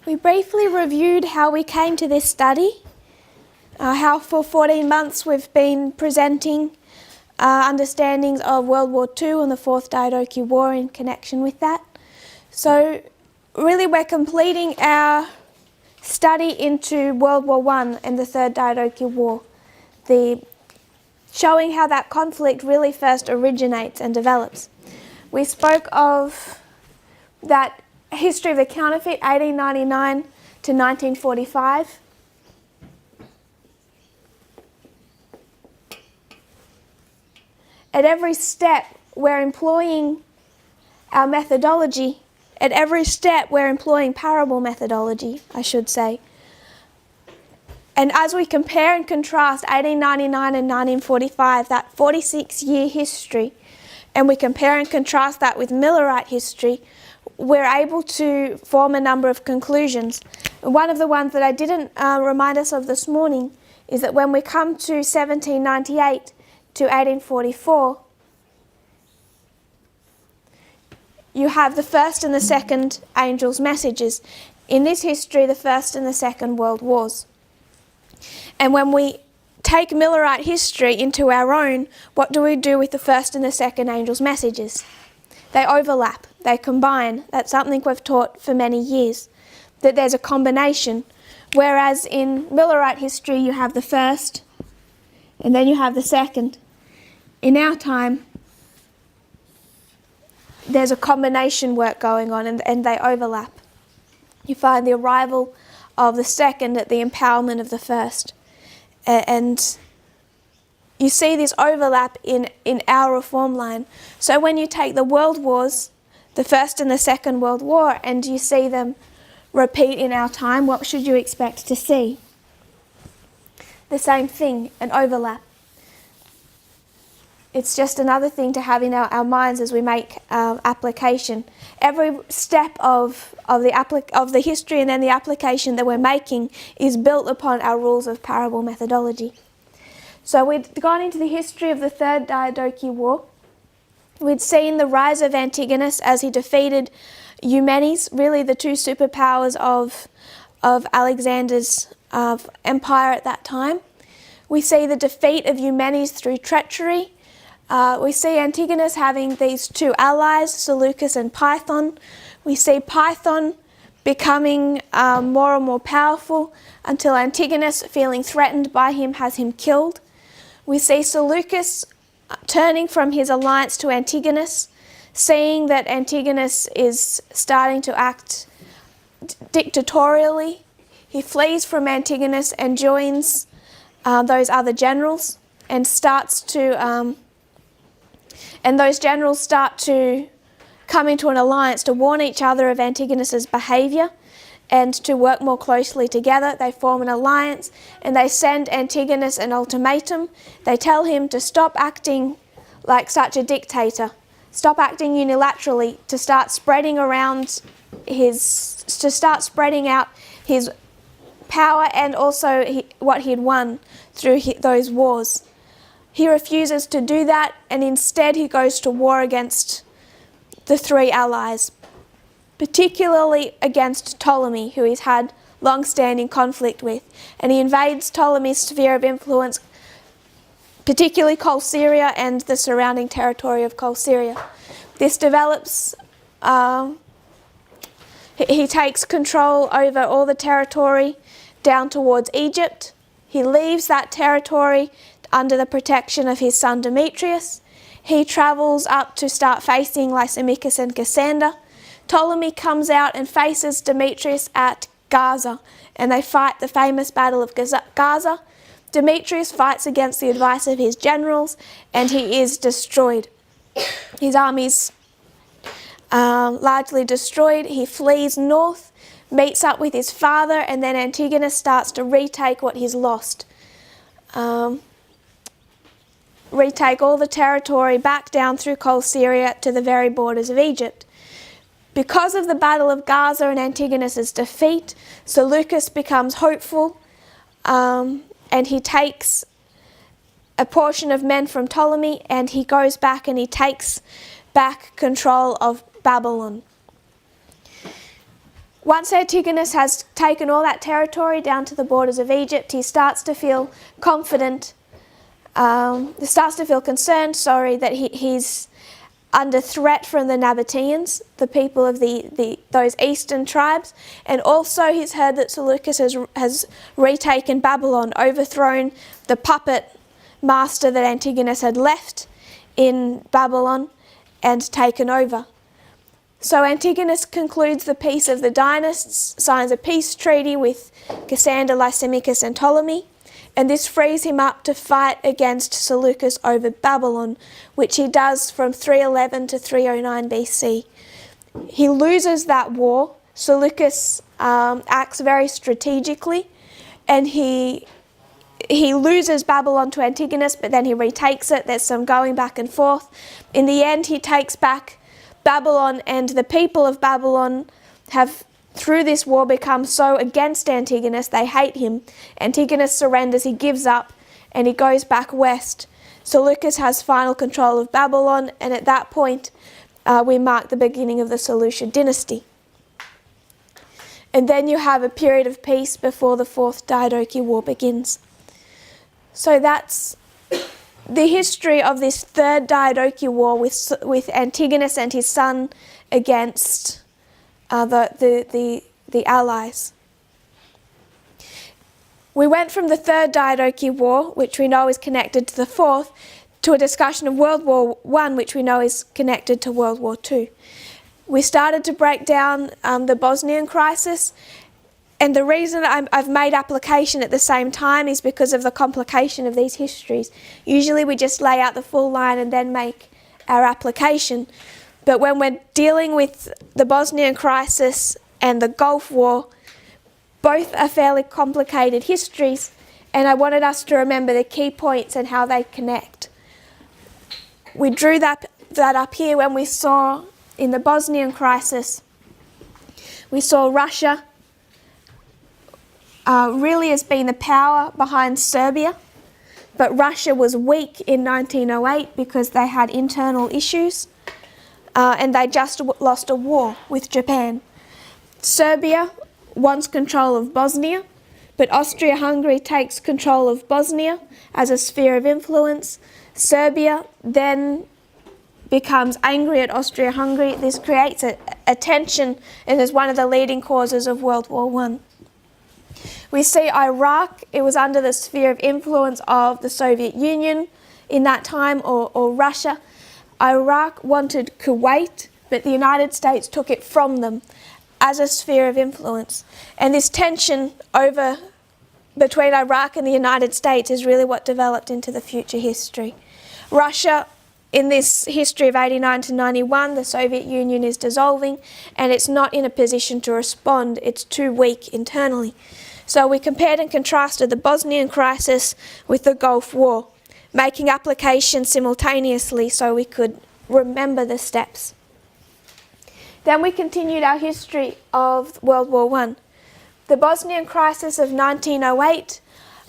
We briefly reviewed how we came to this study, how for 14 months we've been presenting understandings of World War II and the Fourth Diadochi War in connection with that. So really we're completing our study into World War I and the Third Diadochi War, showing how that conflict really first originates and develops. We spoke of that history of the counterfeit, 1899 to 1945. At every step, we're employing our methodology. At every step, we're employing parable methodology, I should say. And as we compare and contrast 1899 and 1945, that 46-year history, and we compare and contrast that with Millerite history, we're able to form a number of conclusions. One of the ones that I didn't remind us of this morning is that when we come to 1798 to 1844, you have the first and the second angels' messages. In this history, the First and the Second World Wars. And when we take Millerite history into our own, what do we do with the first and the second angels' messages? They overlap, they combine. That's something we've taught for many years, that there's a combination. Whereas in Millerite history you have the first and then you have the second. In our time, there's a combination work going on and they overlap. You find the arrival of the second at the empowerment of the first. And you see this overlap in our reform line. So when you take the world wars, the First and the Second World War, and you see them repeat in our time, what should you expect to see? The same thing, an overlap. It's just another thing to have in our minds as we make application. Every step of the history and then the application that we're making is built upon our rules of parable methodology. So we'd gone into the history of the Third Diadochi War. We'd seen the rise of Antigonus as he defeated Eumenes, really the two superpowers of Alexander's empire at that time. We see the defeat of Eumenes through treachery. We see Antigonus having these two allies, Seleucus and Python. We see Python becoming more and more powerful until Antigonus, feeling threatened by him, has him killed. We see Seleucus turning from his alliance to Antigonus, seeing that Antigonus is starting to act dictatorially. He flees from Antigonus and joins those other generals and and those generals start to come into an alliance to warn each other of Antigonus's behaviour and to work more closely together. They form an alliance and they send Antigonus an ultimatum. They tell him to stop acting like such a dictator, stop acting unilaterally, to start spreading out his power and also what he'd won through those wars. He refuses to do that, and instead he goes to war against the three allies, particularly against Ptolemy, who he's had long-standing conflict with. And he invades Ptolemy's sphere of influence, particularly Colsyria and the surrounding territory of Colsyria. This develops, he takes control over all the territory down towards Egypt. He leaves that territory under the protection of his son Demetrius. He travels up to start facing Lysimachus and Cassander. Ptolemy comes out and faces Demetrius at Gaza, and they fight the famous Battle of Gaza. Demetrius fights against the advice of his generals, and he is destroyed. His army's largely destroyed. He flees north, meets up with his father, and then Antigonus starts to retake what he's lost. Retake all the territory back down through Colsyria to the very borders of Egypt. Because of the Battle of Gaza and Antigonus's defeat, Seleucus becomes hopeful, and he takes a portion of men from Ptolemy and he goes back and he takes back control of Babylon. Once Antigonus has taken all that territory down to the borders of Egypt, he starts to feel confident, starts to feel concerned, that he's under threat from the Nabateans, the people of those eastern tribes, and also he's heard that Seleucus has retaken Babylon, overthrown the puppet master that Antigonus had left in Babylon and taken over. So Antigonus concludes the peace of the dynasts, signs a peace treaty with Cassander, Lysimachus and Ptolemy, and this frees him up to fight against Seleucus over Babylon, which he does from 311 to 309 BC. He loses that war. Seleucus acts very strategically, and he loses Babylon to Antigonus, but then he retakes it. There's some going back and forth. In the end, he takes back Babylon, and the people of Babylon have, through this war, become so against Antigonus, they hate him. Antigonus surrenders, he gives up, and he goes back west. Seleucus has final control of Babylon, and at that point, we mark the beginning of the Seleucid dynasty. And then you have a period of peace before the Fourth Diadochi War begins. So that's the history of this Third Diadochi War with Antigonus and his son against the allies. We went from the Third Diadochi War, which we know is connected to the Fourth, to a discussion of World War I, which we know is connected to World War II. We started to break down the Bosnian crisis, and the reason I've made application at the same time is because of the complication of these histories. Usually we just lay out the full line and then make our application. But when we're dealing with the Bosnian crisis and the Gulf War, both are fairly complicated histories, and I wanted us to remember the key points and how they connect. We drew that up here when we saw in the Bosnian crisis, we saw Russia really as being the power behind Serbia, but Russia was weak in 1908 because they had internal issues, and they just lost a war with Japan. Serbia wants control of Bosnia, but Austria-Hungary takes control of Bosnia as a sphere of influence. Serbia then becomes angry at Austria-Hungary. This creates a tension and is one of the leading causes of World War I. We see Iraq, it was under the sphere of influence of the Soviet Union in that time, or Russia. Iraq wanted Kuwait, but the United States took it from them as a sphere of influence. And this tension between Iraq and the United States is really what developed into the future history. Russia, in this history of 89 to 91, the Soviet Union is dissolving, and it's not in a position to respond. It's too weak internally. So we compared and contrasted the Bosnian crisis with the Gulf War, making application simultaneously so we could remember the steps. Then we continued our history of World War I. The Bosnian crisis of 1908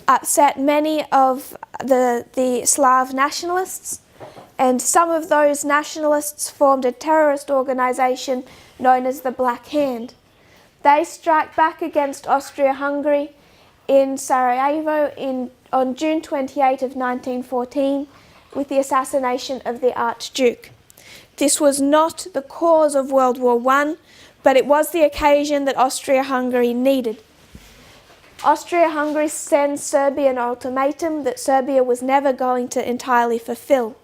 upset many of the Slav nationalists, and some of those nationalists formed a terrorist organisation known as the Black Hand. They struck back against Austria-Hungary in Sarajevo on June 28 of 1914 with the assassination of the Archduke. This was not the cause of World War I, but it was the occasion that Austria-Hungary needed. Austria-Hungary sends Serbia an ultimatum that Serbia was never going to entirely fulfill.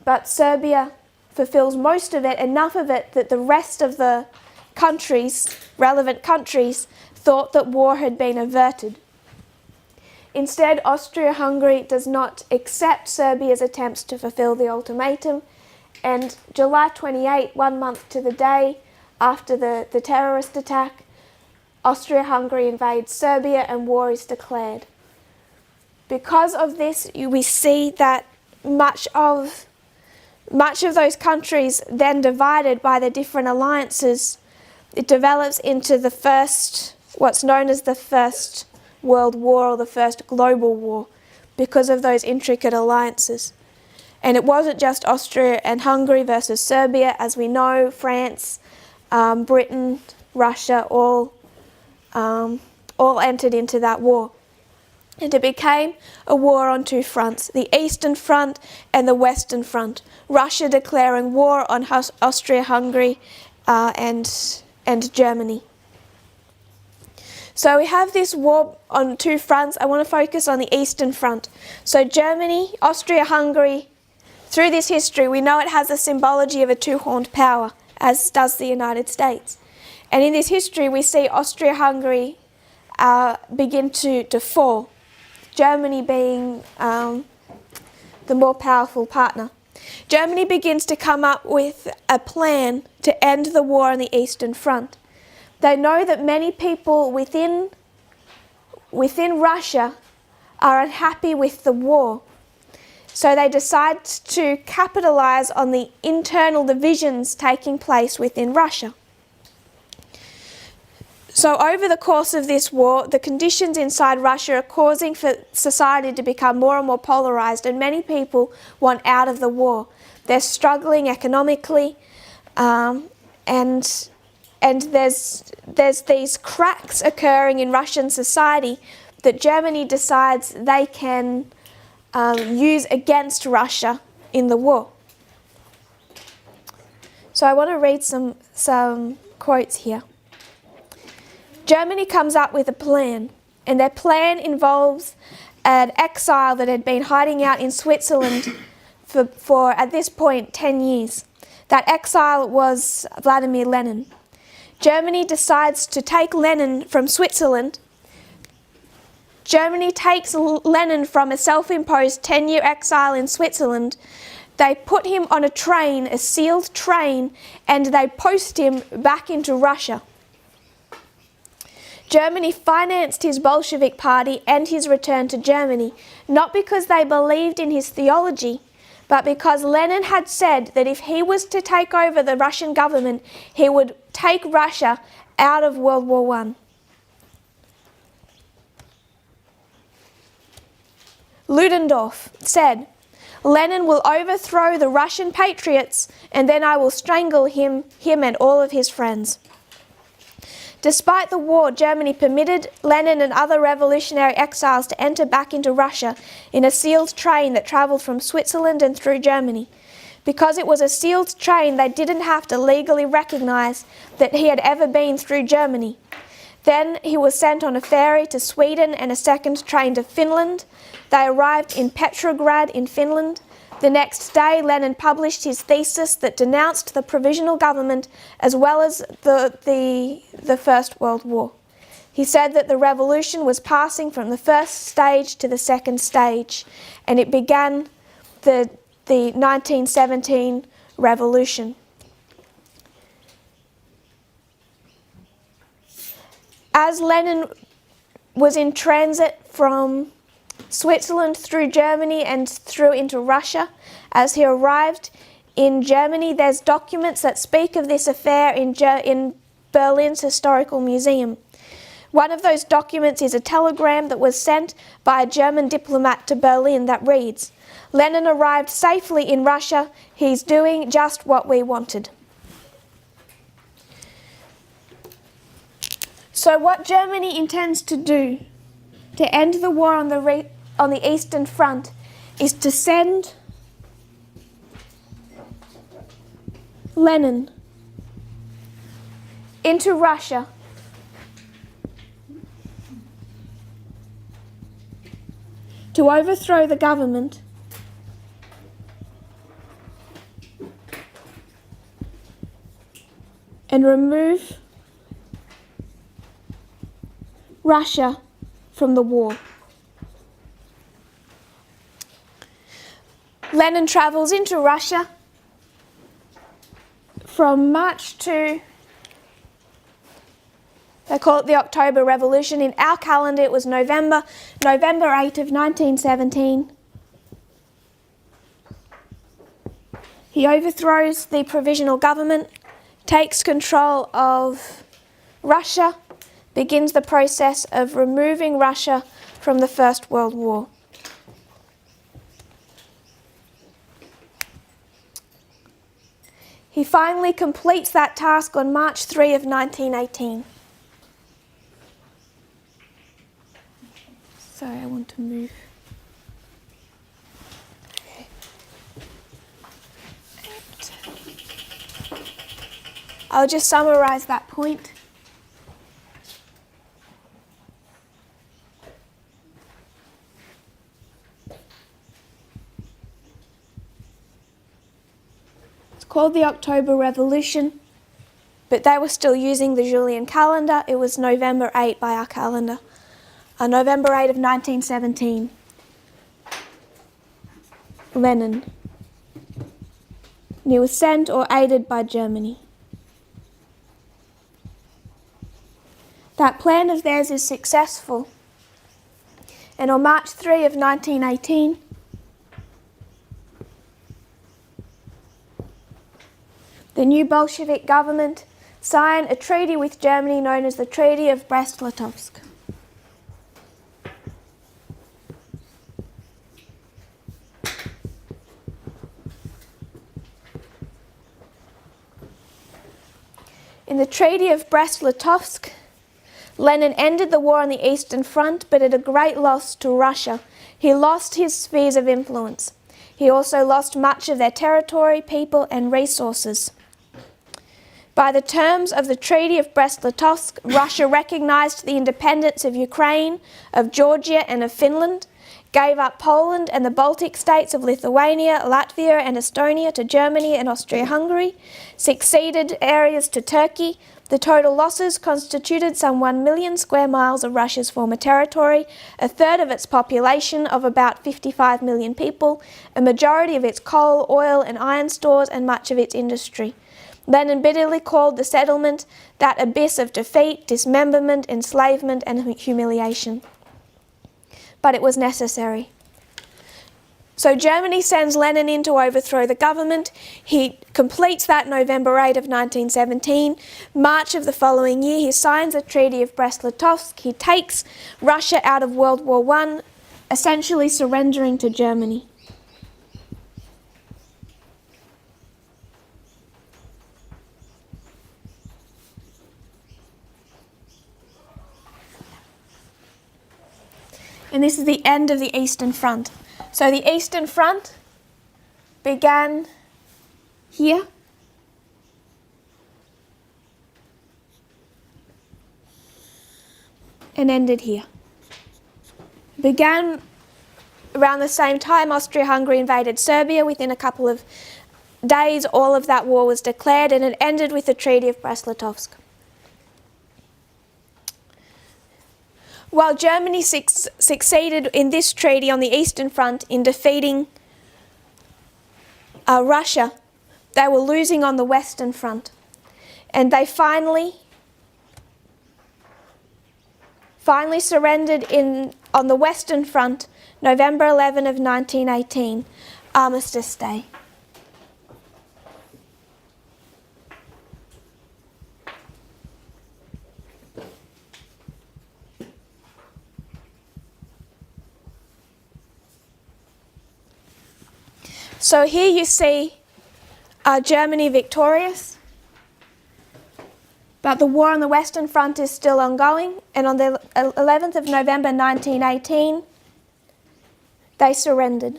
But Serbia fulfills most of it, enough of it that the rest of the relevant countries, thought that war had been averted. Instead, Austria-Hungary does not accept Serbia's attempts to fulfill the ultimatum, and July 28, 1 month to the day after the terrorist attack, Austria-Hungary invades Serbia and war is declared. Because of this, we see that much of those countries, then divided by the different alliances, it develops into what's known as the First World War, or the First Global War, because of those intricate alliances. And it wasn't just Austria and Hungary versus Serbia. As we know, France, Britain, Russia all entered into that war. And it became a war on two fronts, the Eastern Front and the Western Front. Russia declaring war on Austria-Hungary and Germany. So we have this war on two fronts. I want to focus on the Eastern Front. So Germany, Austria-Hungary, through this history, we know it has a symbology of a two-horned power, as does the United States. And in this history, we see Austria-Hungary begin to fall, Germany being the more powerful partner. Germany begins to come up with a plan to end the war on the Eastern Front. They know that many people within Russia are unhappy with the war. So they decide to capitalize on the internal divisions taking place within Russia. So over the course of this war, the conditions inside Russia are causing for society to become more and more polarized, and many people want out of the war. They're struggling economically, and there's these cracks occurring in Russian society that Germany decides they can use against Russia in the war. So I want to read some quotes here. Germany comes up with a plan, and their plan involves an exile that had been hiding out in Switzerland for at this point 10 years. That exile was Vladimir Lenin. Germany decides to take Lenin from Switzerland. Germany takes Lenin from a self-imposed 10-year exile in Switzerland. They put him on a train, a sealed train, and they post him back into Russia. Germany financed his Bolshevik party and his return to Germany, not because they believed in his theology, but because Lenin had said that if he was to take over the Russian government, he would take Russia out of World War I. Ludendorff said, "Lenin will overthrow the Russian patriots, and then I will strangle him and all of his friends." Despite the war, Germany permitted Lenin and other revolutionary exiles to enter back into Russia in a sealed train that travelled from Switzerland and through Germany. Because it was a sealed train, they didn't have to legally recognise that he had ever been through Germany. Then he was sent on a ferry to Sweden and a second train to Finland. They arrived in Petrograd in Finland. The next day, Lenin published his thesis that denounced the provisional government as well as the First World War. He said that the revolution was passing from the first stage to the second stage, and it began the 1917 revolution. As Lenin was in transit from Switzerland through Germany and through into Russia, as he arrived in Germany, there's documents that speak of this affair in Berlin's Historical Museum. One of those documents is a telegram that was sent by a German diplomat to Berlin that reads, "Lenin arrived safely in Russia. He's doing just what we wanted." So what Germany intends to do to end the war on the Eastern Front is to send Lenin into Russia to overthrow the government and remove Russia from the war. Lenin travels into Russia from March to, they call it the October Revolution. In our calendar it was November 8 of 1917. He overthrows the provisional government, takes control of Russia, begins the process of removing Russia from the First World War. He finally completes that task on March 3 of 1918. Sorry, I want to move. Okay. I'll just summarise that point. It's called the October Revolution, but they were still using the Julian calendar. It was November 8 by our calendar. November 8 of 1917. Lenin. And he was sent or aided by Germany. That plan of theirs is successful. And on March 3 of 1918, the new Bolshevik government signed a treaty with Germany known as the Treaty of Brest-Litovsk. In the Treaty of Brest-Litovsk, Lenin ended the war on the Eastern Front, but at a great loss to Russia. He lost his spheres of influence. He also lost much of their territory, people, and resources. By the terms of the Treaty of Brest-Litovsk, Russia recognized the independence of Ukraine, of Georgia, and of Finland, gave up Poland and the Baltic states of Lithuania, Latvia, and Estonia to Germany and Austria-Hungary, succeeded areas to Turkey. The total losses constituted some 1 million square miles of Russia's former territory, a third of its population of about 55 million people, a majority of its coal, oil, and iron stores, and much of its industry. Lenin bitterly called the settlement that abyss of defeat, dismemberment, enslavement, and humiliation. But it was necessary. So Germany sends Lenin in to overthrow the government. He completes that November 8 of 1917. March of the following year, he signs the Treaty of Brest-Litovsk. He takes Russia out of World War I, essentially surrendering to Germany. And this is the end of the Eastern Front. So the Eastern Front began here. And ended here. Began around the same time Austria-Hungary invaded Serbia. Within a couple of days, all of that war was declared, and it ended with the Treaty of Brest-Litovsk. While Germany succeeded in this treaty on the Eastern Front in defeating Russia, they were losing on the Western Front. And they finally surrendered on the Western Front, November 11 of 1918, Armistice Day. So here you see Germany victorious, but the war on the Western Front is still ongoing, and on the 11th of November 1918, they surrendered.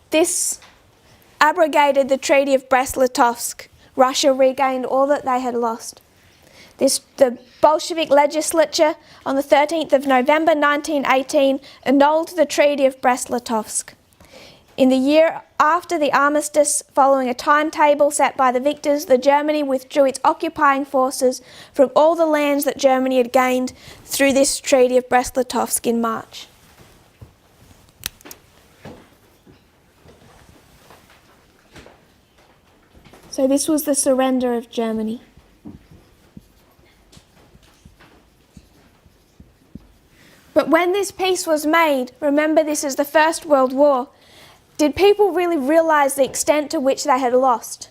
This abrogated the Treaty of Brest-Litovsk. Russia regained all that they had lost. The Bolshevik legislature on the 13th of November 1918 annulled the Treaty of Brest-Litovsk. In the year after the armistice, following a timetable set by the victors, the Germany withdrew its occupying forces from all the lands that Germany had gained through this Treaty of Brest-Litovsk in March. So this was the surrender of Germany. But when this peace was made, remember this is the First World War, did people really realise the extent to which they had lost?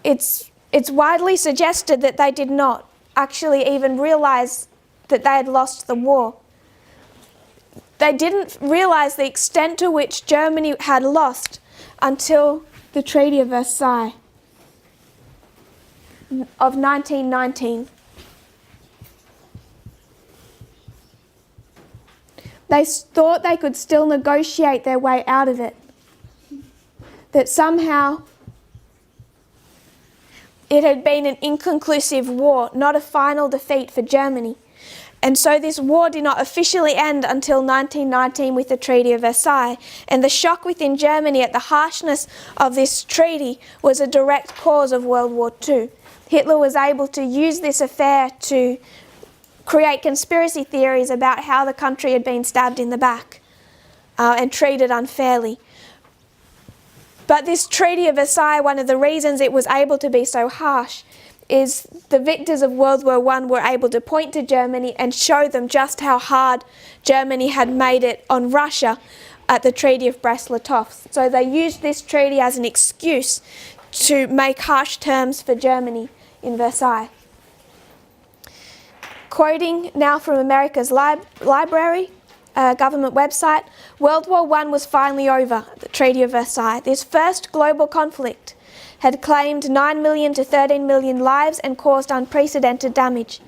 It's widely suggested that they did not actually even realise that they had lost the war. They didn't realise the extent to which Germany had lost until the Treaty of Versailles of 1919. They thought they could still negotiate their way out of it, that somehow it had been an inconclusive war, not a final defeat for Germany. And so this war did not officially end until 1919 with the Treaty of Versailles. And the shock within Germany at the harshness of this treaty was a direct cause of World War II. Hitler was able to use this affair to create conspiracy theories about how the country had been stabbed in the back and treated unfairly. But this Treaty of Versailles, one of the reasons it was able to be so harsh is the victors of World War I were able to point to Germany and show them just how hard Germany had made it on Russia at the Treaty of Brest-Litovsk. So they used this treaty as an excuse to make harsh terms for Germany in Versailles. Quoting now from America's library, government website, World War I was finally over, the Treaty of Versailles. This first global conflict had claimed 9 million to 13 million lives and caused unprecedented damage.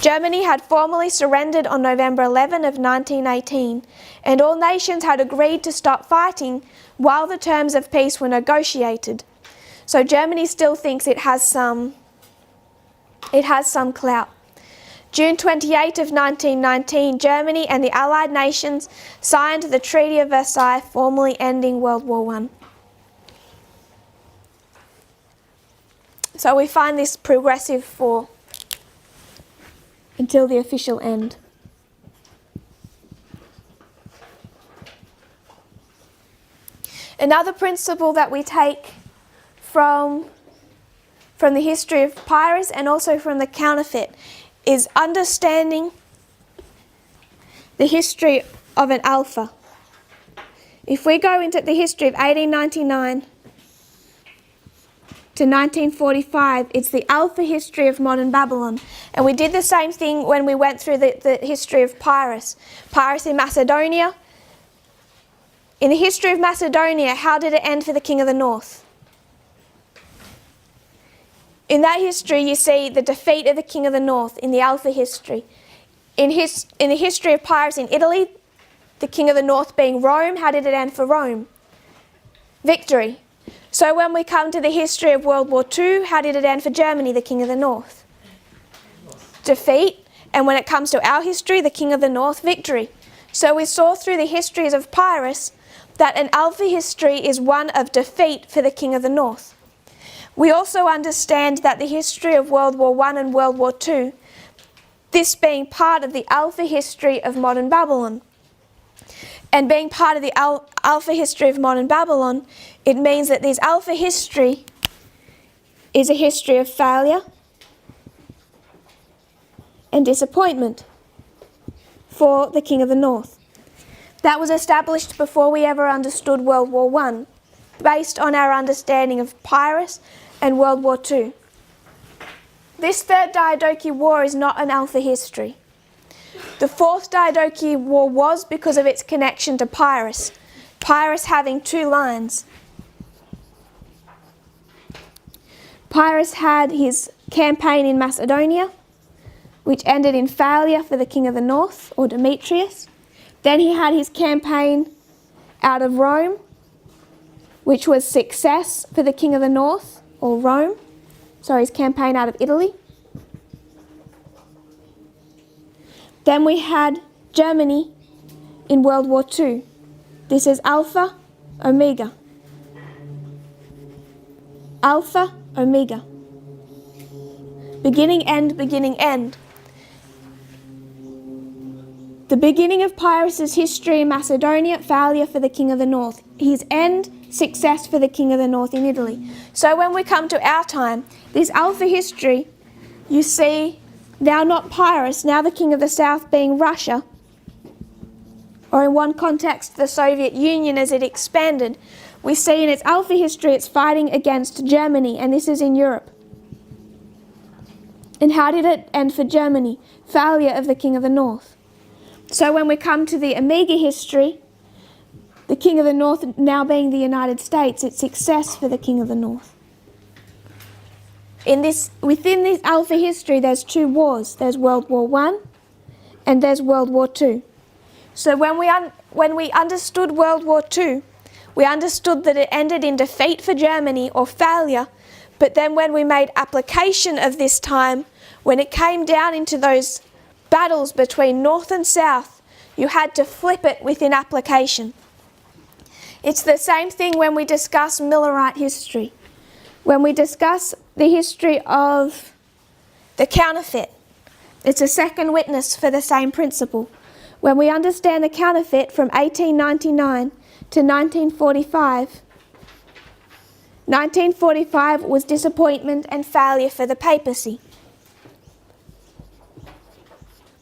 Germany had formally surrendered on November 11 of 1918, and all nations had agreed to stop fighting while the terms of peace were negotiated. So Germany still thinks it has some clout. June 28 of 1919, Germany and the Allied nations signed the Treaty of Versailles, formally ending World War I. So we find this progressive for until the official end. Another principle that we take from the history of pirates and also from the counterfeit is understanding the history of an alpha. If we go into the history of 1899 to 1945, it's the alpha history of modern Babylon. And we did the same thing when we went through the history of Pyrrhus. Pyrrhus in Macedonia. In the history of Macedonia, how did it end for the King of the North? In that history, you see the defeat of the King of the North in the Alpha history. In the history of Pyrrhus in Italy, the King of the North being Rome, how did it end for Rome? Victory. So when we come to the history of World War II, how did it end for Germany, the King of the North? Defeat. And when it comes to our history, the King of the North, victory. So we saw through the histories of Pyrrhus that an Alpha history is one of defeat for the King of the North. We also understand that the history of World War I and World War II, this being part of the Alpha history of modern Babylon. And being part of the Alpha history of modern Babylon, it means that this Alpha history is a history of failure and disappointment for the King of the North. That was established before we ever understood World War I, based on our understanding of Pyrrhus and World War II. This Third Diadochi War is not an Alpha history. The Fourth Diadochi War was because of its connection to Pyrrhus. Pyrrhus having two lines. Pyrrhus had his campaign in Macedonia, which ended in failure for the King of the North, or Demetrius. Then he had his campaign out of Rome, which was success for the King of the North, or Rome. Sorry, his campaign out of Italy. Then we had Germany in World War II. This is Alpha, Omega. Alpha, Omega. Beginning, end, beginning, end. The beginning of Pyrrhus' history in Macedonia, failure for the King of the North. His end, success for the King of the North in Italy. So when we come to our time, this Alpha history, you see now not Pyrrhus, now the King of the South being Russia, or in one context the Soviet Union as it expanded. We see in its Alpha history it's fighting against Germany, and this is in Europe. And how did it end for Germany? Failure of the King of the North. So when we come to the Omega history, The King of the North now being the United States, it's success for the King of the North. Within this Alpha history, there's two wars. There's World War I and there's World War II. So when we understood World War II, we understood that it ended in defeat for Germany or failure, but then when we made application of this time, when it came down into those battles between North and South, you had to flip it within application. It's the same thing when we discuss Millerite history. When we discuss the history of the counterfeit, it's a second witness for the same principle. When we understand the counterfeit from 1899 to 1945, 1945 was disappointment and failure for the papacy.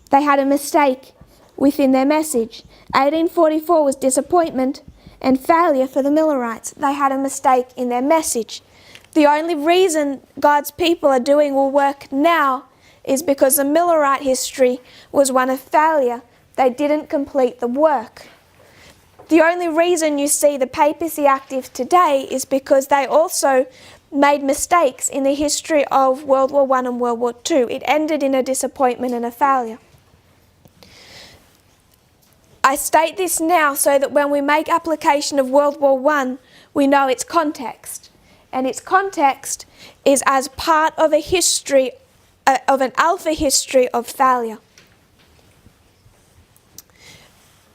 They had a mistake within their message. 1844 was disappointment and failure for the Millerites. They had a mistake in their message. The only reason God's people are doing all work now is because the Millerite history was one of failure. They didn't complete the work. The only reason you see the papacy active today is because they also made mistakes in the history of World War I and World War II. It ended in a disappointment and a failure. I state this now so that when we make application of World War I, we know its context. And its context is as part of a history, of an Alpha history of failure.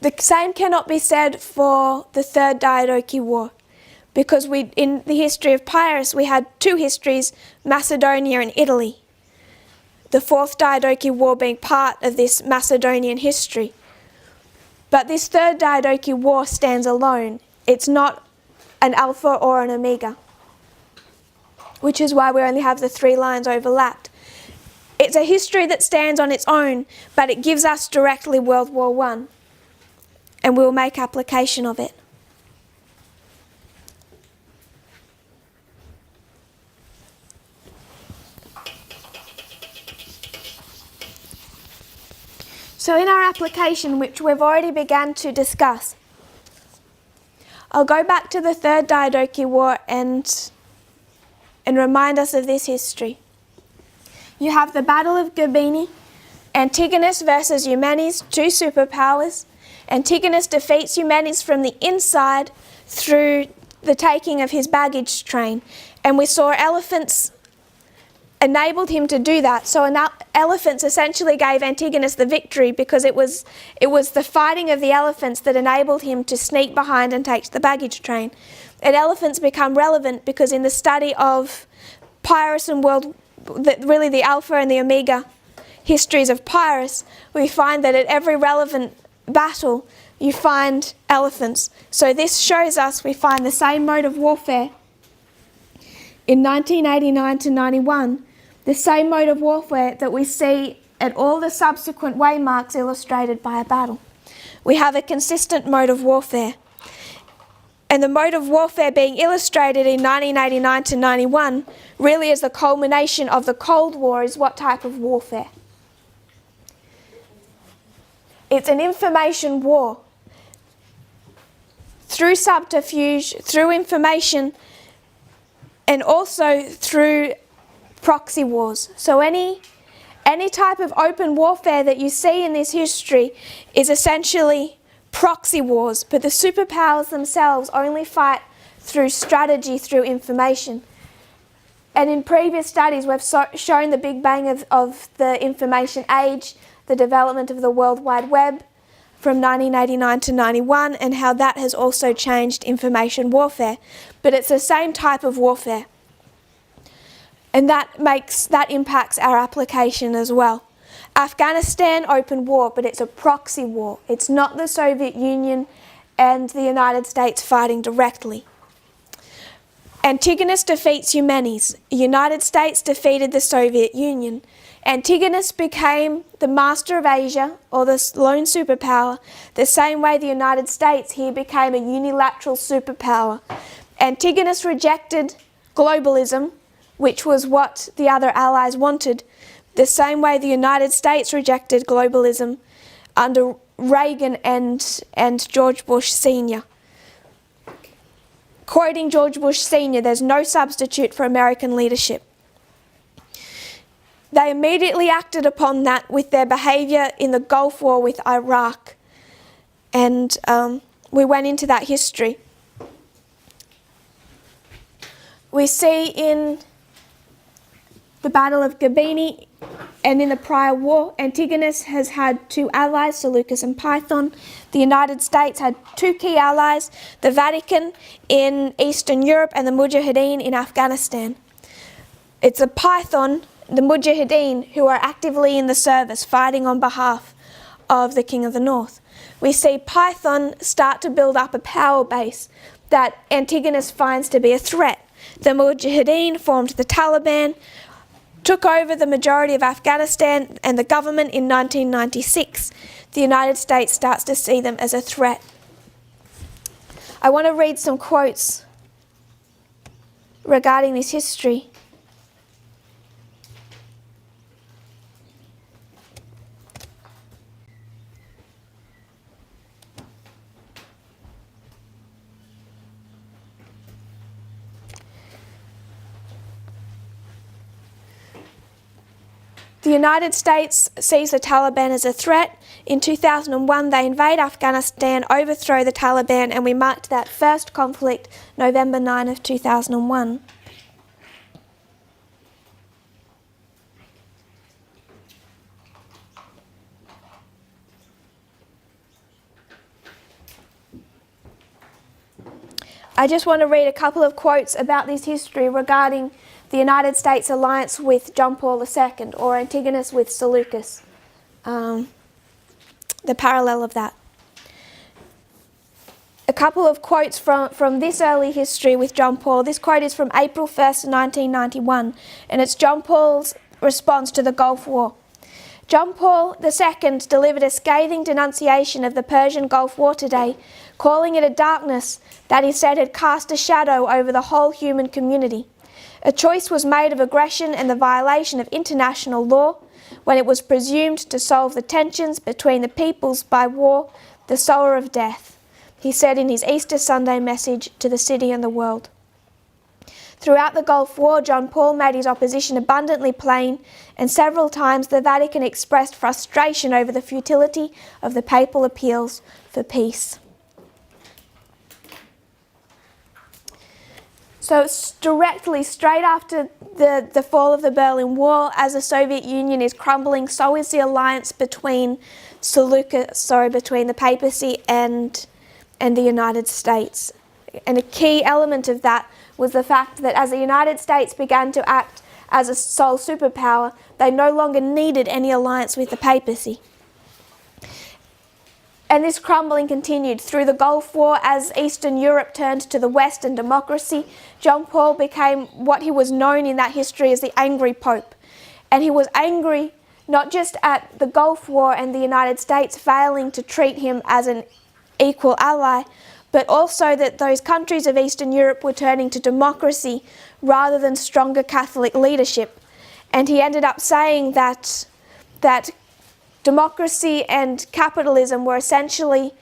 The same cannot be said for the Third Diadochi War, because in the history of Pyrrhus we had two histories, Macedonia and Italy. The Fourth Diadochi War being part of this Macedonian history. But this Third Diadochi War stands alone. It's not an Alpha or an Omega, which is why we only have the three lines overlapped. It's a history that stands on its own, but it gives us directly World War I. And we'll make application of it. So in our application, which we've already begun to discuss, I'll go back to the Third Diadochi War and remind us of this history. You have the Battle of Gabini, Antigonus versus Eumenes, two superpowers. Antigonus defeats Eumenes from the inside through the taking of his baggage train. And we saw elephants enabled him to do that. So elephants essentially gave Antigonus the victory because it was the fighting of the elephants that enabled him to sneak behind and take the baggage train. And elephants become relevant because in the study of Pyrrhus and really the Alpha and the Omega histories of Pyrrhus, we find that at every relevant battle you find elephants. So this shows us we find the same mode of warfare in 1989 to 91, the same mode of warfare that we see at all the subsequent waymarks illustrated by a battle. We have a consistent mode of warfare. And the mode of warfare being illustrated in 1989 to 91 really is the culmination of the Cold War is what type of warfare? It's an information war. Through subterfuge, through information, and also through proxy wars. So any type of open warfare that you see in this history is essentially proxy wars, but the superpowers themselves only fight through strategy, through information. And in previous studies we've shown the Big Bang of the information age, the development of the World Wide Web from 1989 to 91, and how that has also changed information warfare. But it's the same type of warfare. And that impacts our application as well. Afghanistan, open war, but it's a proxy war. It's not the Soviet Union and the United States fighting directly. Antigonus defeats Eumenes. The United States defeated the Soviet Union. Antigonus became the master of Asia, or the lone superpower, the same way the United States here became a unilateral superpower. Antigonus rejected globalism, which was what the other allies wanted, the same way the United States rejected globalism under Reagan and George Bush Sr. Quoting George Bush Sr., "There's no substitute for American leadership." They immediately acted upon that with their behaviour in the Gulf War with Iraq. And we went into that history. We see in the Battle of Gabini and in the prior war, Antigonus has had two allies, Seleucus and Python. The United States had two key allies, the Vatican in Eastern Europe and the Mujahideen in Afghanistan. It's the Python, the Mujahideen, who are actively in the service, fighting on behalf of the King of the North. We see Python start to build up a power base that Antigonus finds to be a threat. The Mujahideen formed the Taliban, took over the majority of Afghanistan and the government in 1996. The United States starts to see them as a threat. I want to read some quotes regarding this history. The United States sees the Taliban as a threat. In 2001, they invade Afghanistan, overthrow the Taliban, and we marked that first conflict November 9 of 2001. I just want to read a couple of quotes about this history regarding the United States alliance with John Paul II, or Antigonus with Seleucus, the parallel of that. A couple of quotes from this early history with John Paul. This quote is from April 1st, 1991, and it's John Paul's response to the Gulf War. John Paul II delivered a scathing denunciation of the Persian Gulf War today, calling it a darkness that he said had cast a shadow over the whole human community. A choice was made of aggression and the violation of international law when it was presumed to solve the tensions between the peoples by war, the sower of death, he said in his Easter Sunday message to the city and the world. Throughout the Gulf War, John Paul made his opposition abundantly plain, and several times the Vatican expressed frustration over the futility of the papal appeals for peace. So directly, straight after the fall of the Berlin Wall, as the Soviet Union is crumbling, so is the alliance between between the papacy and the United States. And a key element of that was the fact that as the United States began to act as a sole superpower, they no longer needed any alliance with the papacy. And this crumbling continued through the Gulf War. As Eastern Europe turned to the West and democracy, John Paul became what he was known in that history as the angry Pope. And he was angry not just at the Gulf War and the United States failing to treat him as an equal ally, but also that those countries of Eastern Europe were turning to democracy rather than stronger Catholic leadership. And he ended up saying that democracy and capitalism were essentially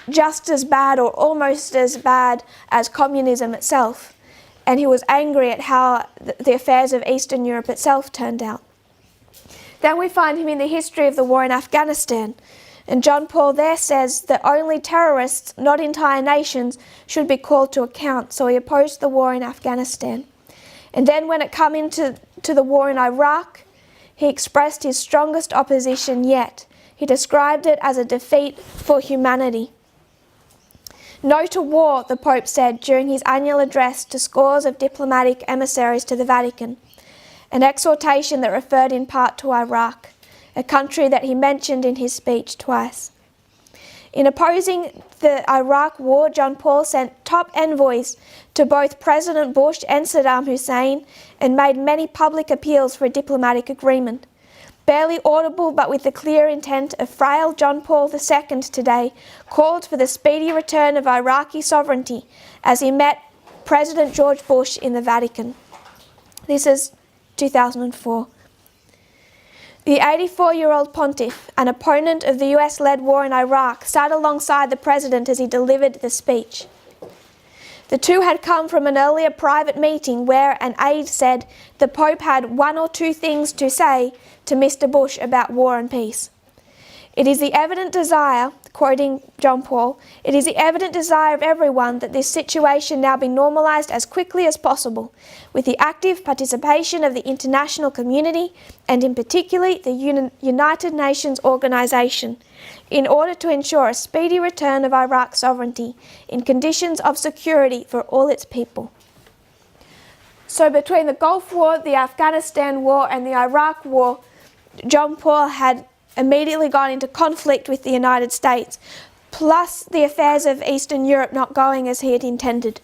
just as bad or almost as bad as communism itself. And he was angry at how the affairs of Eastern Europe itself turned out. Then we find him in the history of the war in Afghanistan. And John Paul there says that only terrorists, not entire nations, should be called to account. So he opposed the war in Afghanistan. And then when it came into the war in Iraq, he expressed his strongest opposition yet. He described it as a defeat for humanity. No to war, the Pope said during his annual address to scores of diplomatic emissaries to the Vatican, an exhortation that referred in part to Iraq, a country that he mentioned in his speech twice. In opposing the Iraq war, John Paul sent top envoys to both President Bush and Saddam Hussein and made many public appeals for a diplomatic agreement. Barely audible but with the clear intent of frail John Paul II today, called for the speedy return of Iraqi sovereignty as he met President George Bush in the Vatican. This is 2004. The 84-year-old pontiff, an opponent of the US-led war in Iraq, sat alongside the president as he delivered the speech. The two had come from an earlier private meeting where an aide said the Pope had one or two things to say to Mr. Bush about war and peace. It is the evident desire, quoting John Paul, it is the evident desire of everyone that this situation now be normalised as quickly as possible, with the active participation of the international community and in particular the United Nations Organisation, in order to ensure a speedy return of Iraq's sovereignty in conditions of security for all its people. So between the Gulf War, the Afghanistan War and the Iraq War, John Paul had immediately gone into conflict with the United States, plus the affairs of Eastern Europe not going as he had intended.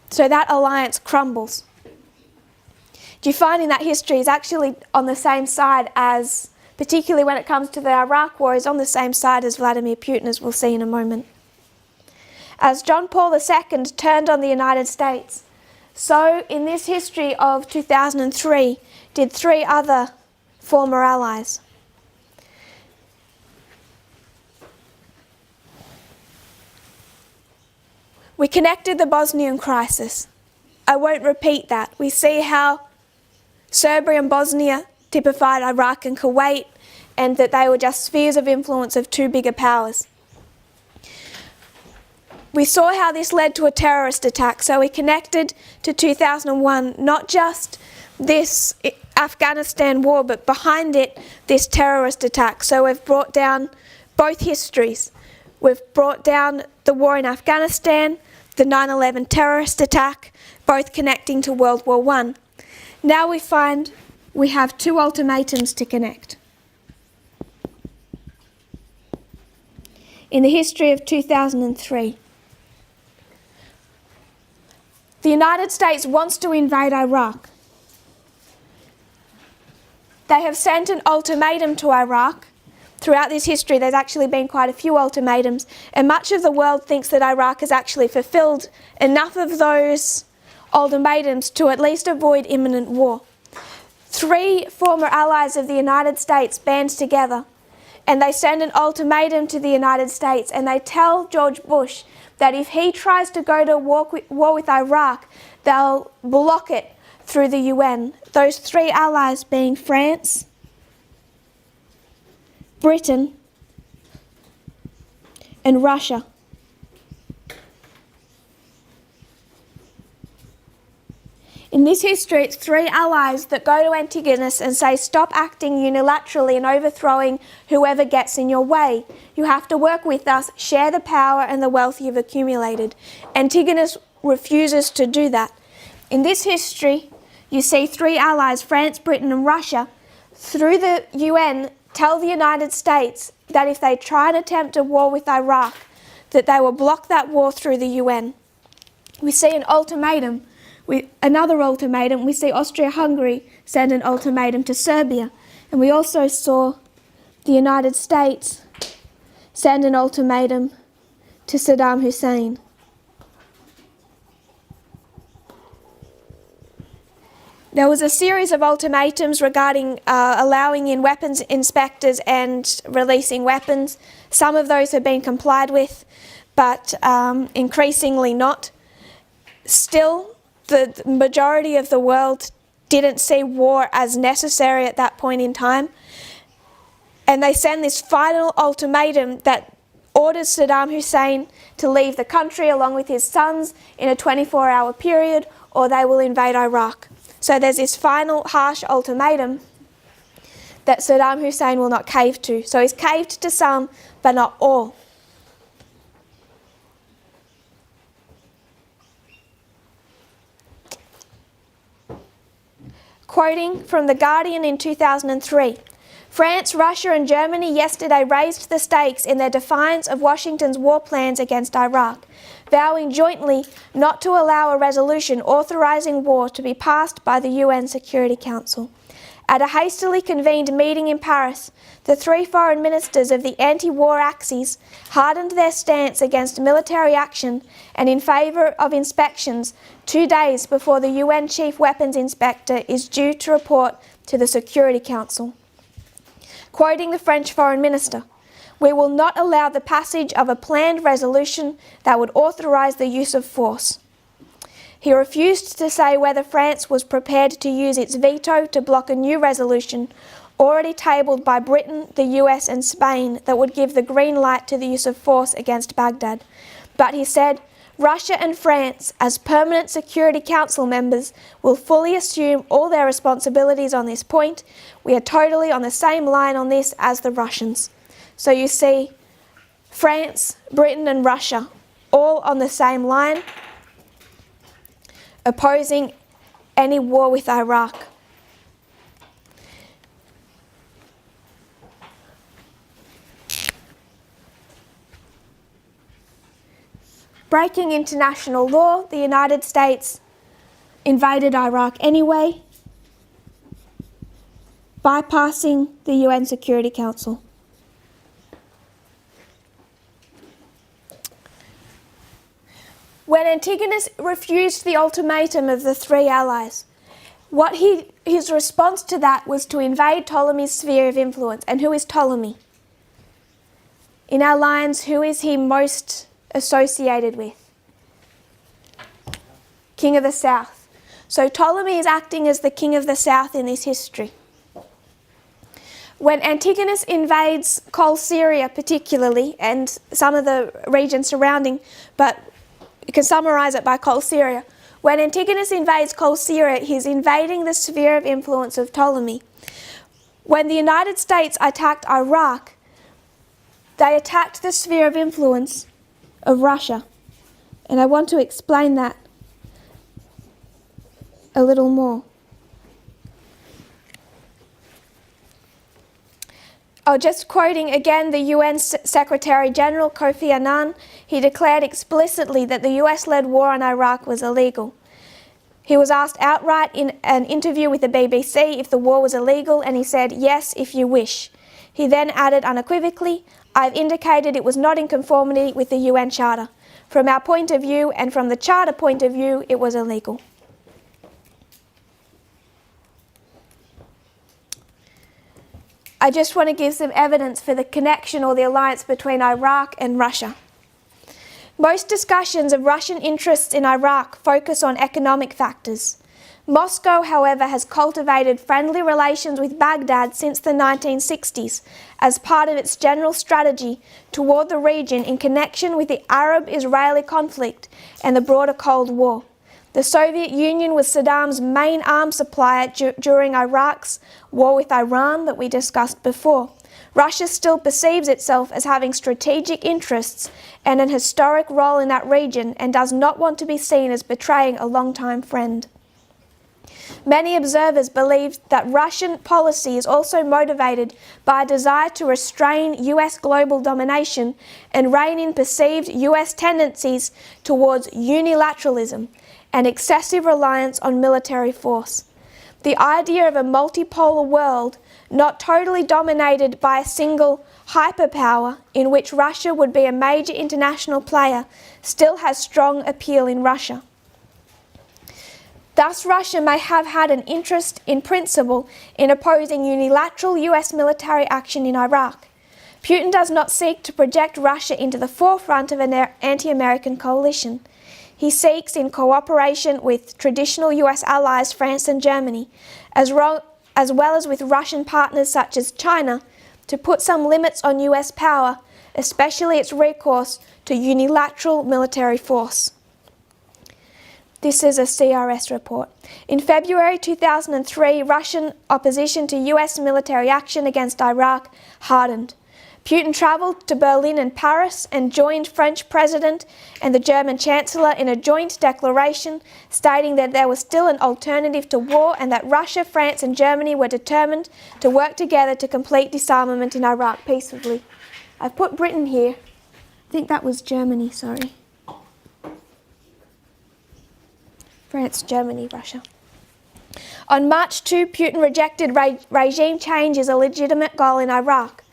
So that alliance crumbles. Do you find in that history is actually on the same side as, particularly when it comes to the Iraq War, is on the same side as Vladimir Putin, as we'll see in a moment. As John Paul II turned on the United States, so in this history of 2003 did three other former allies. We connected the Bosnian crisis. I won't repeat that. We see how Serbia and Bosnia typified Iraq and Kuwait, and that they were just spheres of influence of two bigger powers. We saw how this led to a terrorist attack, so we connected to 2001, not just this Afghanistan war, but behind it, this terrorist attack. So we've brought down both histories. We've brought down the war in Afghanistan, the 9/11 terrorist attack, both connecting to World War I. Now we find we have two ultimatums to connect. In the history of 2003, the United States wants to invade Iraq. They have sent an ultimatum to Iraq. Throughout this history, there's actually been quite a few ultimatums, and much of the world thinks that Iraq has actually fulfilled enough of those ultimatums to at least avoid imminent war. Three former allies of the United States band together, and they send an ultimatum to the United States, and they tell George Bush that if he tries to go to war with Iraq, they'll block it through the UN. Those three allies being France, Britain, and Russia. In this history, it's three allies that go to Antigonus and say, stop acting unilaterally and overthrowing whoever gets in your way. You have to work with us, share the power and the wealth you've accumulated. Antigonus refuses to do that. In this history, you see three allies, France, Britain and Russia, through the UN, tell the United States that if they try and attempt a war with Iraq, that they will block that war through the UN. We see an ultimatum. Another ultimatum, we see Austria-Hungary send an ultimatum to Serbia. And we also saw the United States send an ultimatum to Saddam Hussein. There was a series of ultimatums regarding allowing in weapons inspectors and releasing weapons. Some of those have been complied with, but increasingly not. Still, the majority of the world didn't see war as necessary at that point in time. And they send this final ultimatum that orders Saddam Hussein to leave the country along with his sons in a 24-hour period, or they will invade Iraq. So there's this final harsh ultimatum that Saddam Hussein will not cave to. So he's caved to some, but not all. Quoting from The Guardian in 2003, France, Russia and Germany yesterday raised the stakes in their defiance of Washington's war plans against Iraq, vowing jointly not to allow a resolution authorising war to be passed by the UN Security Council. At a hastily convened meeting in Paris, the three foreign ministers of the anti-war axes hardened their stance against military action and in favour of inspections 2 days before the UN Chief Weapons Inspector is due to report to the Security Council. Quoting the French Foreign Minister, "We will not allow the passage of a planned resolution that would authorise the use of force." He refused to say whether France was prepared to use its veto to block a new resolution already tabled by Britain, the US and Spain that would give the green light to the use of force against Baghdad. But he said, Russia and France, as permanent Security Council members, will fully assume all their responsibilities on this point. We are totally on the same line on this as the Russians. So you see, France, Britain and Russia, all on the same line, opposing any war with Iraq. Breaking international law, the United States invaded Iraq anyway, bypassing the UN Security Council. When Antigonus refused the ultimatum of the three allies, his response to that was to invade Ptolemy's sphere of influence. And who is Ptolemy? In our lines, who is he most associated with? King of the South. So Ptolemy is acting as the king of the South in this history. When Antigonus invades Col Syria particularly, and some of the regions surrounding, but you can summarise it by Col Syria. When Antigonus invades Col Syria, he's invading the sphere of influence of Ptolemy. When the United States attacked Iraq, they attacked the sphere of influence of Russia. And I want to explain that a little more. Just quoting again the UN Secretary General Kofi Annan, he declared explicitly that the US-led war on Iraq was illegal. He was asked outright in an interview with the BBC if the war was illegal, and he said, yes, if you wish. He then added unequivocally, I've indicated it was not in conformity with the UN Charter. From our point of view and from the Charter point of view, it was illegal. I just want to give some evidence for the connection or the alliance between Iraq and Russia. Most discussions of Russian interests in Iraq focus on economic factors. Moscow, however, has cultivated friendly relations with Baghdad since the 1960s as part of its general strategy toward the region in connection with the Arab-Israeli conflict and the broader Cold War. The Soviet Union was Saddam's main arms supplier during Iraq's war with Iran that we discussed before. Russia still perceives itself as having strategic interests and an historic role in that region and does not want to be seen as betraying a longtime friend. Many observers believe that Russian policy is also motivated by a desire to restrain US global domination and rein in perceived US tendencies towards unilateralism and excessive reliance on military force. The idea of a multipolar world not totally dominated by a single hyperpower in which Russia would be a major international player still has strong appeal in Russia. Thus, Russia may have had an interest in principle in opposing unilateral US military action in Iraq. Putin does not seek to project Russia into the forefront of an anti-American coalition. He seeks, in cooperation with traditional US allies France and Germany, as well as with Russian partners such as China, to put some limits on US power, especially its recourse to unilateral military force. This is a CRS report. In February 2003, Russian opposition to US military action against Iraq hardened. Putin travelled to Berlin and Paris and joined French President and the German Chancellor in a joint declaration stating that there was still an alternative to war and that Russia, France and Germany were determined to work together to complete disarmament in Iraq peaceably. I've put Britain here. I think that was Germany, sorry. France, Germany, Russia. On March 2, Putin rejected regime change as a legitimate goal in Iraq.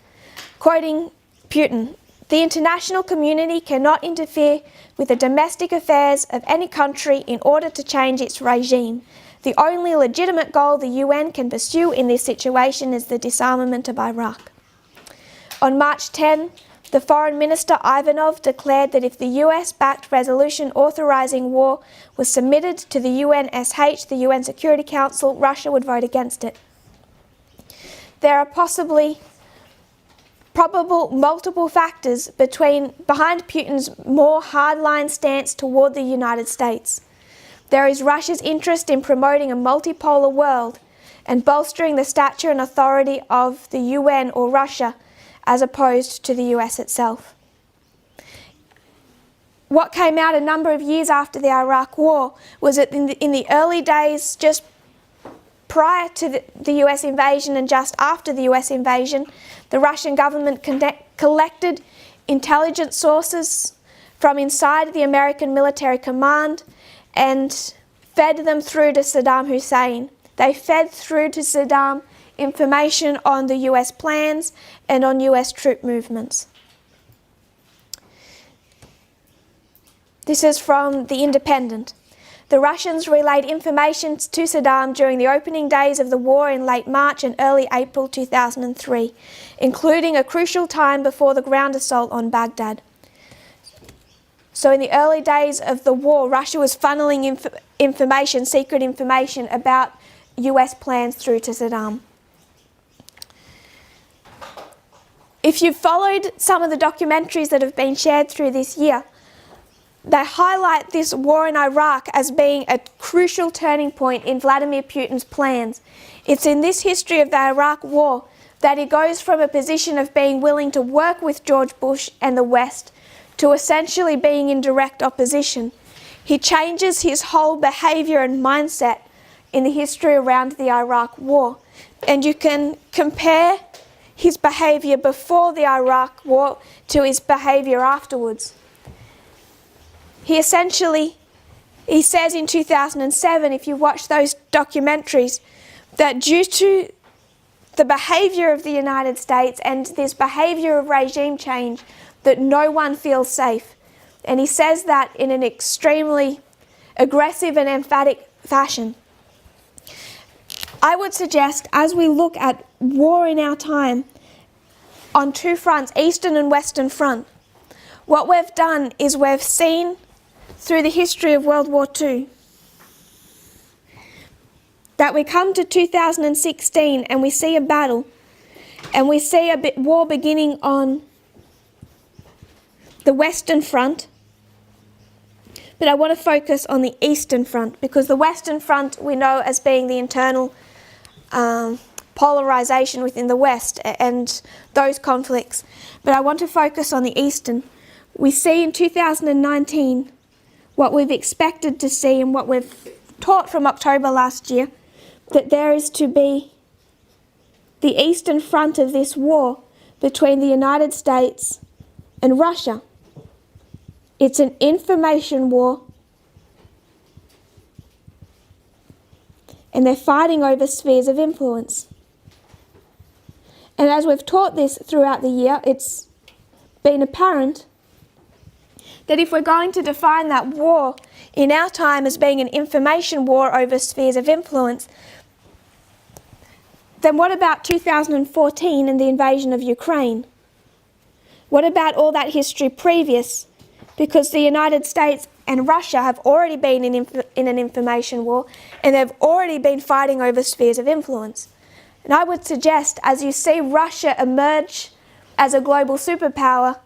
Quoting Putin, "The international community cannot interfere with the domestic affairs of any country in order to change its regime. The only legitimate goal the UN can pursue in this situation is the disarmament of Iraq." On March 10, the Foreign Minister Ivanov declared that if the US-backed resolution authorising war was submitted to the UNSH, the UN Security Council, Russia would vote against it. There are probable multiple factors behind Putin's more hardline stance toward the United States. There is Russia's interest in promoting a multipolar world and bolstering the stature and authority of the UN or Russia as opposed to the US itself. What came out a number of years after the Iraq War was that in the early days, just prior to the US invasion and just after the US invasion, the Russian government collected intelligence sources from inside the American military command and fed them through to Saddam Hussein. They fed through to Saddam information on the US plans and on US troop movements. This is from The Independent. The Russians relayed information to Saddam during the opening days of the war in late March and early April 2003, including a crucial time before the ground assault on Baghdad. So in the early days of the war, Russia was funneling information, secret information about US plans through to Saddam. If you've followed some of the documentaries that have been shared through this year, they highlight this war in Iraq as being a crucial turning point in Vladimir Putin's plans. It's in this history of the Iraq war that he goes from a position of being willing to work with George Bush and the West to essentially being in direct opposition. He changes his whole behaviour and mindset in the history around the Iraq war. And you can compare his behaviour before the Iraq war to his behaviour afterwards. He says in 2007, if you watch those documentaries, that due to the behaviour of the United States and this behaviour of regime change, that no one feels safe. And he says that in an extremely aggressive and emphatic fashion. I would suggest, as we look at war in our time on two fronts, Eastern and Western front, what we've done is we've seen through the history of World War II that we come to 2016 and we see a battle and we see a war beginning on the Western front, but I want to focus on the Eastern front because the Western front we know as being the internal polarisation within the West and those conflicts, but I want to focus on the Eastern. We see in 2019 what we've expected to see and what we've taught from October last year, that there is to be the Eastern front of this war between the United States and Russia. It's an information war, and they're fighting over spheres of influence. And as we've taught this throughout the year, it's been apparent that if we're going to define that war in our time as being an information war over spheres of influence, then what about 2014 and the invasion of Ukraine? What about all that history previous? Because the United States and Russia have already been in an information war and they've already been fighting over spheres of influence. And I would suggest, as you see Russia emerge as a global superpower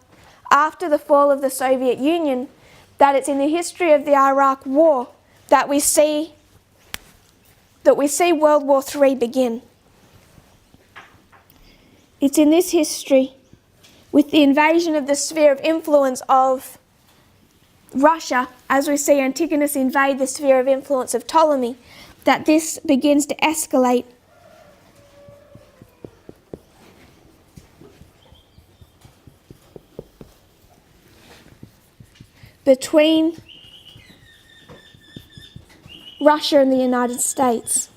after the fall of the Soviet Union, that it's in the history of the Iraq War that we see World War III begin. It's in this history, with the invasion of the sphere of influence of Russia, as we see Antigonus invade the sphere of influence of Ptolemy, that this begins to escalate. Between Russia and the United States.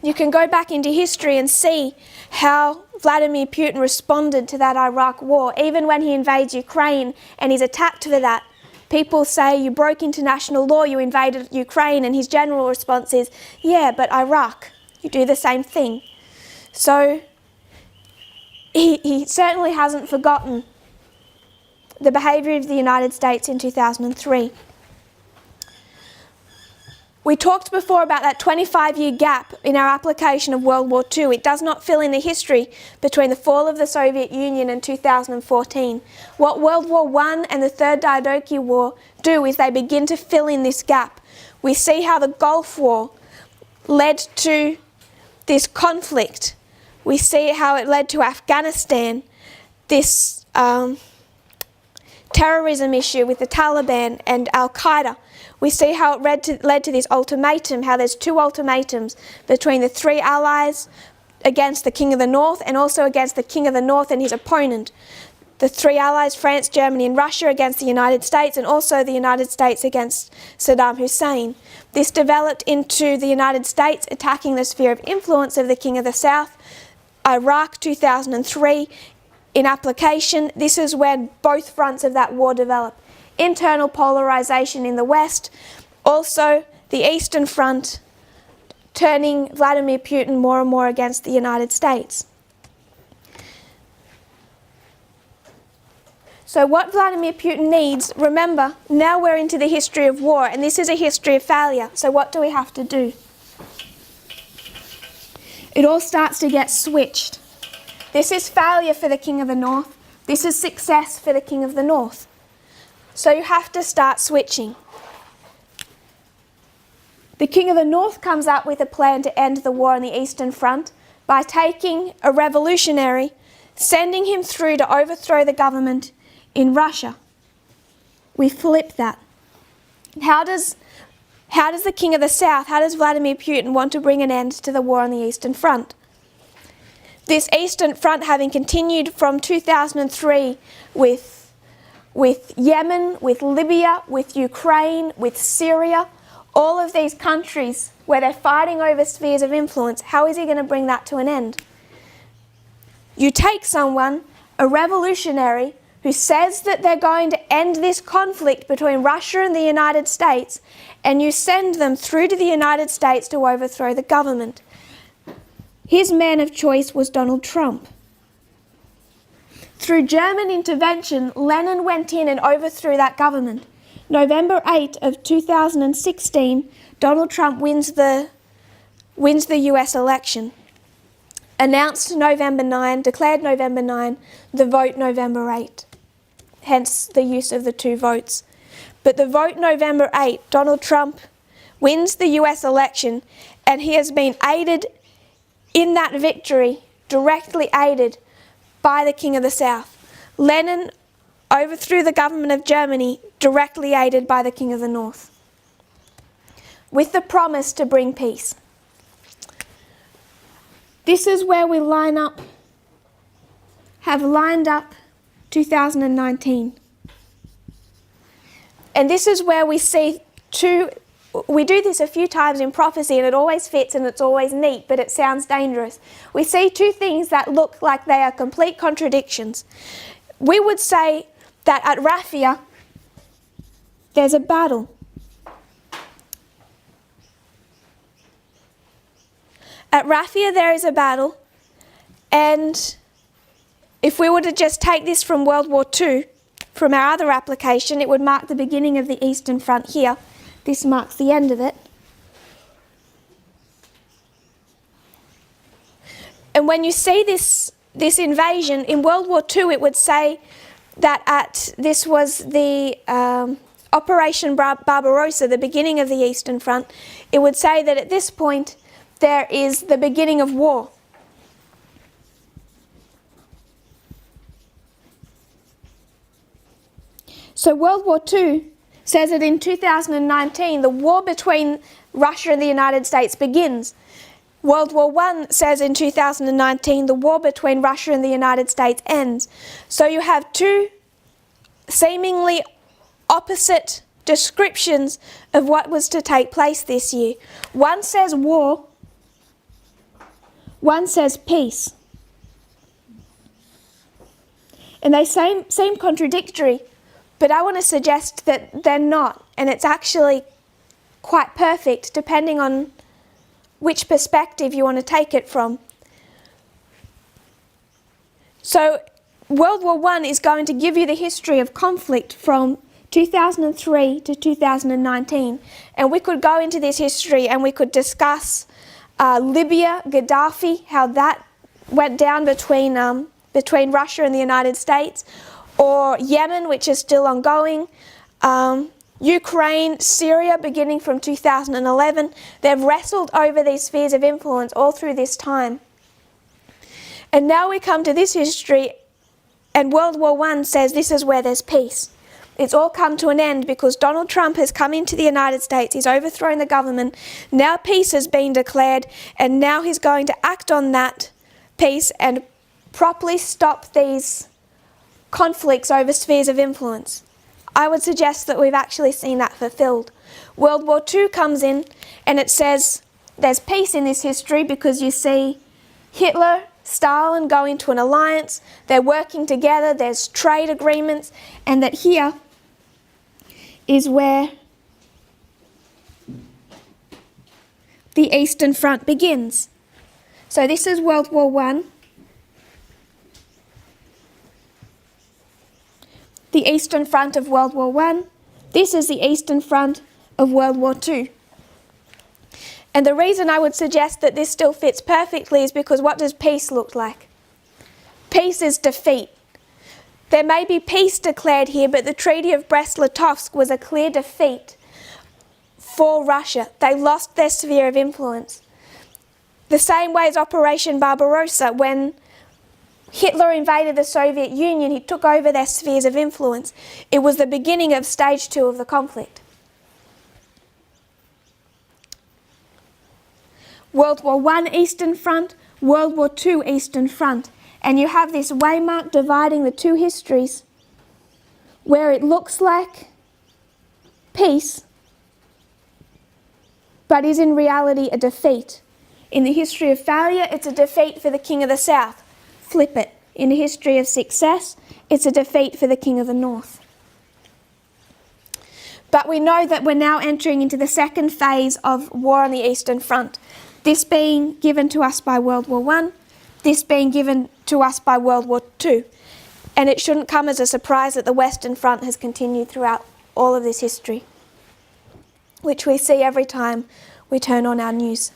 You can go back into history and see how Vladimir Putin responded to that Iraq war. Even when he invades Ukraine and he's attacked for that, people say you broke international law, you invaded Ukraine, and his general response is, yeah, but Iraq. you do the same thing. So he certainly hasn't forgotten the behaviour of the United States in 2003. We talked before about that 25-year gap in our application of World War II. It does not fill in the history between the fall of the Soviet Union and 2014. What World War I and the Third Diadochi War do is they begin to fill in this gap. We see how the Gulf War led to this conflict. We see how it led to Afghanistan, this terrorism issue with the Taliban and Al-Qaeda. We see how it led to this ultimatum, how there's two ultimatums between the three allies against the King of the North and also against the King of the North and his opponent. The three allies, France, Germany and Russia, against the United States, and also the United States against Saddam Hussein. This developed into the United States attacking the sphere of influence of the King of the South. Iraq 2003 in application. This is where both fronts of that war develop. Internal polarization in the West, also the Eastern Front turning Vladimir Putin more and more against the United States. So what Vladimir Putin needs, remember, now we're into the history of war, and this is a history of failure. So what do we have to do? It all starts to get switched. This is failure for the King of the North. This is success for the King of the North. So you have to start switching. The King of the North comes up with a plan to end the war on the Eastern Front by taking a revolutionary, sending him through to overthrow the government in Russia. We flip that. How does the King of the South, how does Vladimir Putin want to bring an end to the war on the Eastern Front? This Eastern Front having continued from 2003 with Yemen, with Libya, with Ukraine, with Syria, all of these countries where they're fighting over spheres of influence, how is he going to bring that to an end? You take someone, a revolutionary, who says that they're going to end this conflict between Russia and the United States, and you send them through to the United States to overthrow the government. His man of choice was Donald Trump. Through German intervention, Lenin went in and overthrew that government. November 8 of 2016, Donald Trump wins the US election. Announced November 9, declared November 9, the vote November 8. Hence the use of the two votes. But the vote November 8, Donald Trump wins the US election, and he has been aided in that victory, directly aided by the King of the South. Lenin overthrew the government of Germany, directly aided by the King of the North, with the promise to bring peace. This is where we have lined up 2019. And this is where we see we do this a few times in prophecy and it always fits and it's always neat, but it sounds dangerous. We see two things that look like they are complete contradictions. We would say that at Raphia, there's a battle. At Raphia there is a battle, and if we were to just take this from World War II, from our other application, it would mark the beginning of the Eastern Front here. This marks the end of it. And when you see this invasion, in World War II it would say that this was the Operation Barbarossa, the beginning of the Eastern Front. It would say that at this point there is the beginning of war. So World War II says that in 2019 the war between Russia and the United States begins. World War I says in 2019 the war between Russia and the United States ends. So you have two seemingly opposite descriptions of what was to take place this year. One says war, one says peace. And they seem contradictory, but I want to suggest that they're not, and it's actually quite perfect depending on which perspective you want to take it from. So World War I is going to give you the history of conflict from 2003 to 2019. And we could go into this history and we could discuss Libya, Gaddafi, how that went down between Russia and the United States, or Yemen, which is still ongoing, Ukraine, Syria, beginning from 2011. They've wrestled over these spheres of influence all through this time. And now we come to this history, and World War I says this is where there's peace. It's all come to an end because Donald Trump has come into the United States, he's overthrown the government, now peace has been declared, and now he's going to act on that peace and properly stop these conflicts over spheres of influence. I would suggest that we've actually seen that fulfilled. World War II comes in and it says there's peace in this history because you see Hitler, Stalin go into an alliance, they're working together, there's trade agreements, and that here is where the Eastern Front begins. So this is World War I. The Eastern Front of World War I. This is the Eastern Front of World War II. And the reason I would suggest that this still fits perfectly is because what does peace look like? Peace is defeat. There may be peace declared here, but the Treaty of Brest-Litovsk was a clear defeat for Russia. They lost their sphere of influence. The same way as Operation Barbarossa, when Hitler invaded the Soviet Union, he took over their spheres of influence. It was the beginning of stage 2 of the conflict. World War I Eastern Front, World War II Eastern Front. And you have this waymark dividing the two histories where it looks like peace, but is in reality a defeat. In the history of failure, it's a defeat for the King of the South. Flip it. In the history of success, it's a defeat for the King of the North. But we know that we're now entering into the second phase of war on the Eastern Front. This being given to us by World War I, this being given to us by World War II. And it shouldn't come as a surprise that the Western Front has continued throughout all of this history, which we see every time we turn on our news.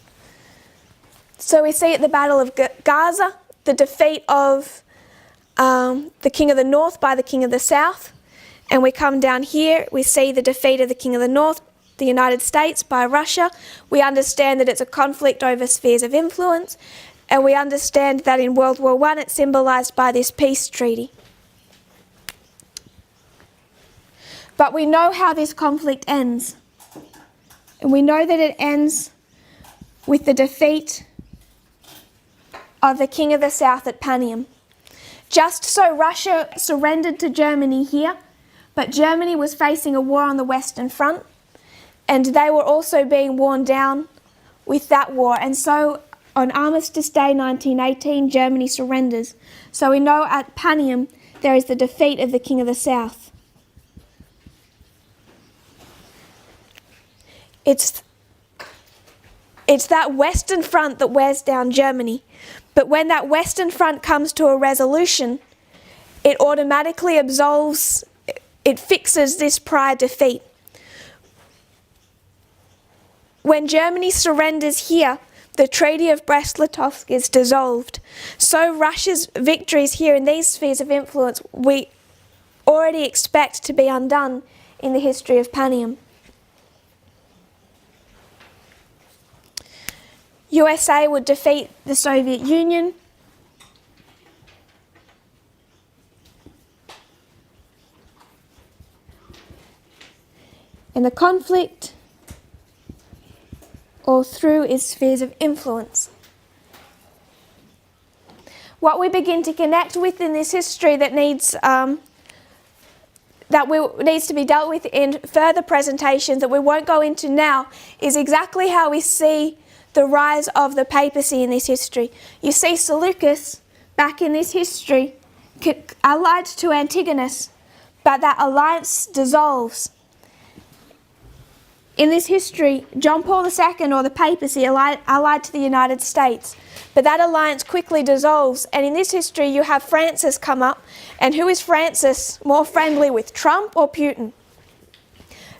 So we see at the Battle of Gaza, the defeat of the King of the North by the King of the South. And we come down here, we see the defeat of the King of the North, the United States, by Russia. We understand that it's a conflict over spheres of influence, and we understand that in World War I it's symbolised by this peace treaty. But we know how this conflict ends, and we know that it ends with the defeat of the King of the South at Panium. Just so Russia surrendered to Germany here, but Germany was facing a war on the Western Front, and they were also being worn down with that war. And so on Armistice Day 1918, Germany surrenders. So we know at Panium there is the defeat of the King of the South. It's that Western Front that wears down Germany. But when that Western Front comes to a resolution, it automatically absolves, it fixes this prior defeat. When Germany surrenders here, the Treaty of Brest-Litovsk is dissolved. So Russia's victories here in these spheres of influence, we already expect to be undone in the history of Panium. USA would defeat the Soviet Union. And the conflict all through is spheres of influence. What we begin to connect with in this history that needs to be dealt with in further presentations that we won't go into now is exactly how we see the rise of the papacy in this history. You see Seleucus back in this history allied to Antigonus, but that alliance dissolves. In this history, John Paul II or the papacy allied to the United States, but that alliance quickly dissolves, and in this history you have Francis come up, and who is Francis more friendly with, Trump or Putin?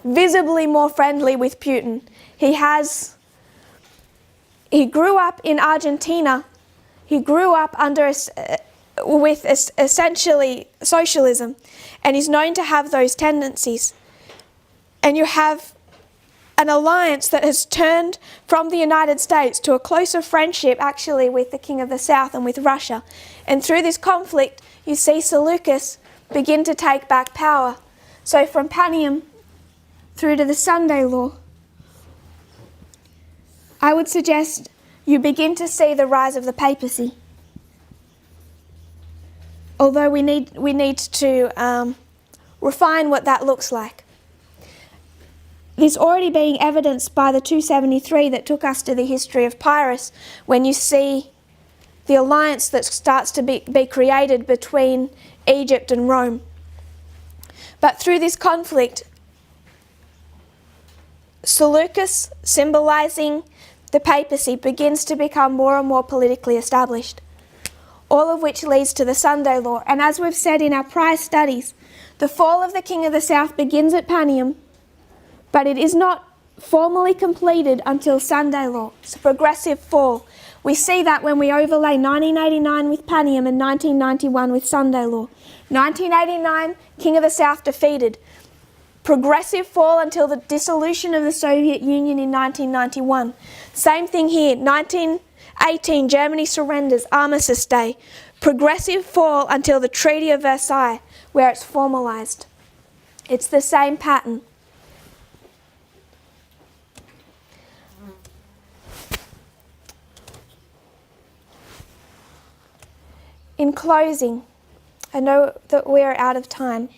Visibly more friendly with Putin. He grew up in Argentina. He grew up with essentially socialism, and is known to have those tendencies. And you have an alliance that has turned from the United States to a closer friendship actually with the King of the South and with Russia. And through this conflict, you see Seleucus begin to take back power. So from Panium through to the Sunday Law, I would suggest you begin to see the rise of the papacy. Although we need to refine what that looks like. This already being evidenced by the 273 that took us to the history of Pyrrhus, when you see the alliance that starts to be created between Egypt and Rome. But through this conflict, Seleucus, symbolising the papacy, begins to become more and more politically established, all of which leads to the Sunday Law. And as we've said in our prior studies, the fall of the King of the South begins at Panium, but it is not formally completed until Sunday Law. It's a progressive fall. We see that when we overlay 1989 with Panium and 1991 with Sunday Law. 1989, King of the South defeated. Progressive fall until the dissolution of the Soviet Union in 1991. Same thing here, 1918, Germany surrenders, Armistice Day. Progressive fall until the Treaty of Versailles, where it's formalised. It's the same pattern. In closing, I know that we're out of time.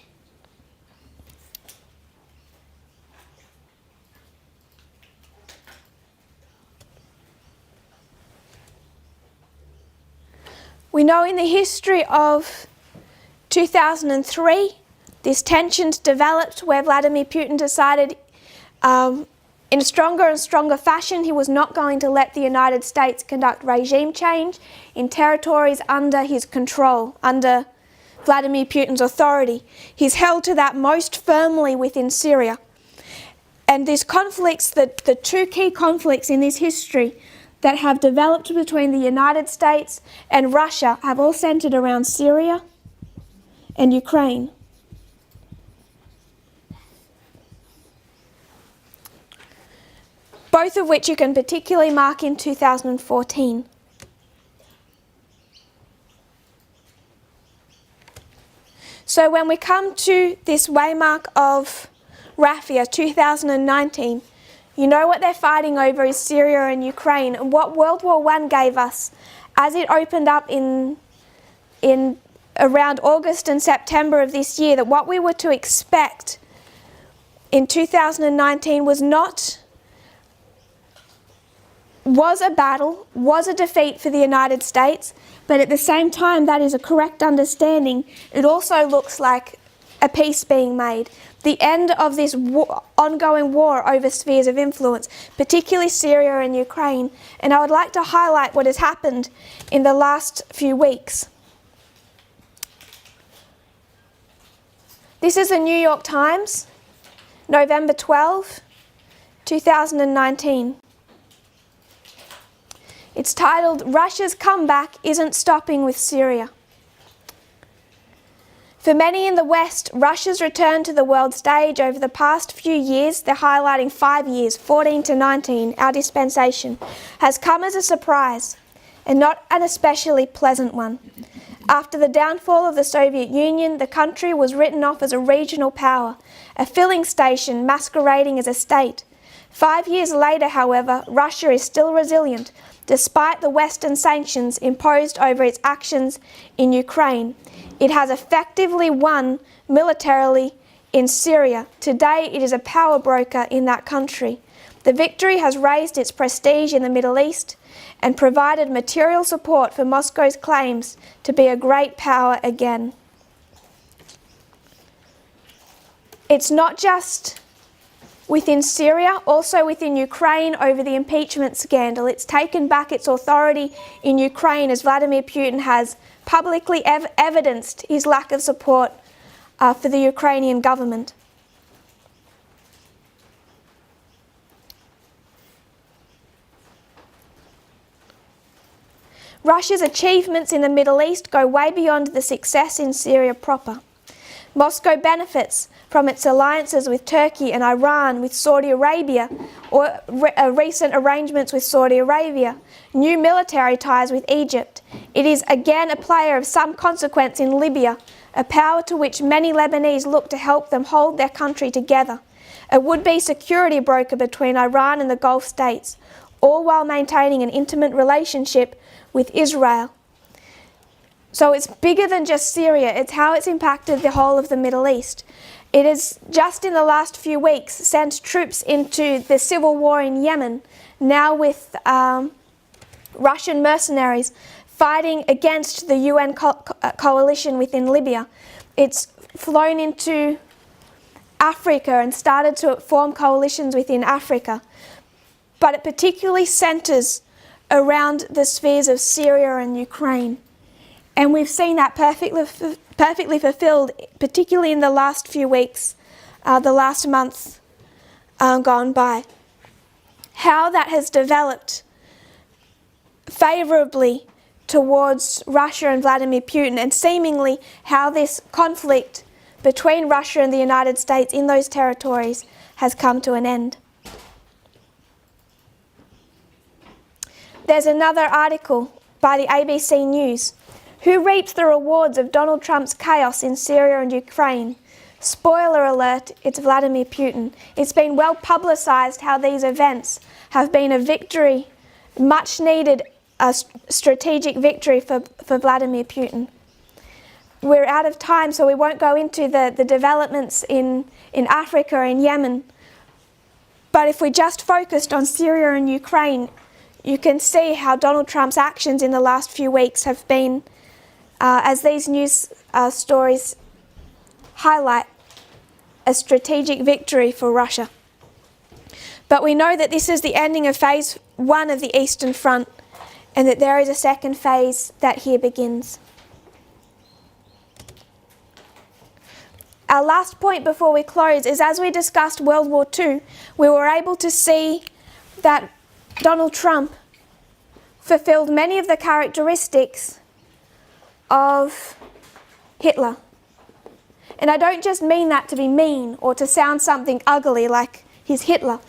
We know in the history of 2003, this tensions developed where Vladimir Putin decided in a stronger and stronger fashion he was not going to let the United States conduct regime change in territories under his control, under Vladimir Putin's authority. He's held to that most firmly within Syria. And these conflicts, the two key conflicts in this history that have developed between the United States and Russia have all centred around Syria and Ukraine. Both of which you can particularly mark in 2014. So when we come to this waymark of Raphia 2019, you know what they're fighting over is Syria and Ukraine. And what World War I gave us, as it opened up in around August and September of this year, that what we were to expect in 2019 was a battle, was a defeat for the United States, but at the same time that is a correct understanding. It also looks like a peace being made. The end of this ongoing war over spheres of influence, particularly Syria and Ukraine. And I would like to highlight what has happened in the last few weeks. This is the New York Times, November 12, 2019. It's titled, "Russia's Comeback Isn't Stopping with Syria." For many in the West, Russia's return to the world stage over the past few years, they're highlighting 5 years, 14 to 19, our dispensation, has come as a surprise, and not an especially pleasant one. After the downfall of the Soviet Union, the country was written off as a regional power, a filling station masquerading as a state. 5 years later, however, Russia is still resilient, despite the Western sanctions imposed over its actions in Ukraine. It has effectively won militarily in Syria. Today it is a power broker in that country. The victory has raised its prestige in the Middle East and provided material support for Moscow's claims to be a great power again. It's not just within Syria, also within Ukraine over the impeachment scandal. It's taken back its authority in Ukraine as Vladimir Putin has publicly evidenced his lack of support for the Ukrainian government. Russia's achievements in the Middle East go way beyond the success in Syria proper. Moscow benefits from its alliances with Turkey and Iran, with Saudi Arabia, or recent arrangements with Saudi Arabia, new military ties with Egypt. It is again a player of some consequence in Libya, a power to which many Lebanese look to help them hold their country together, a would-be security broker between Iran and the Gulf states, all while maintaining an intimate relationship with Israel. So it's bigger than just Syria, it's how it's impacted the whole of the Middle East. It has just in the last few weeks sent troops into the civil war in Yemen, now with Russian mercenaries fighting against the UN coalition within Libya. It's flown into Africa and started to form coalitions within Africa. But it particularly centres around the spheres of Syria and Ukraine. And we've seen that perfectly fulfilled, particularly in the last few weeks, the last month gone by. How that has developed favourably towards Russia and Vladimir Putin, and seemingly how this conflict between Russia and the United States in those territories has come to an end. There's another article by the ABC News. Who reaps the rewards of Donald Trump's chaos in Syria and Ukraine? Spoiler alert, it's Vladimir Putin. It's been well publicised how these events have been a victory, much needed strategic victory for Vladimir Putin. We're out of time, so we won't go into the developments in Africa and Yemen. But if we just focused on Syria and Ukraine, you can see how Donald Trump's actions in the last few weeks have been, as these news stories highlight, a strategic victory for Russia. But we know that this is the ending of phase 1 of the Eastern Front, and that there is a second phase that here begins. Our last point before we close is, as we discussed World War II, we were able to see that Donald Trump fulfilled many of the characteristics of Hitler. And I don't just mean that to be mean or to sound something ugly like he's Hitler.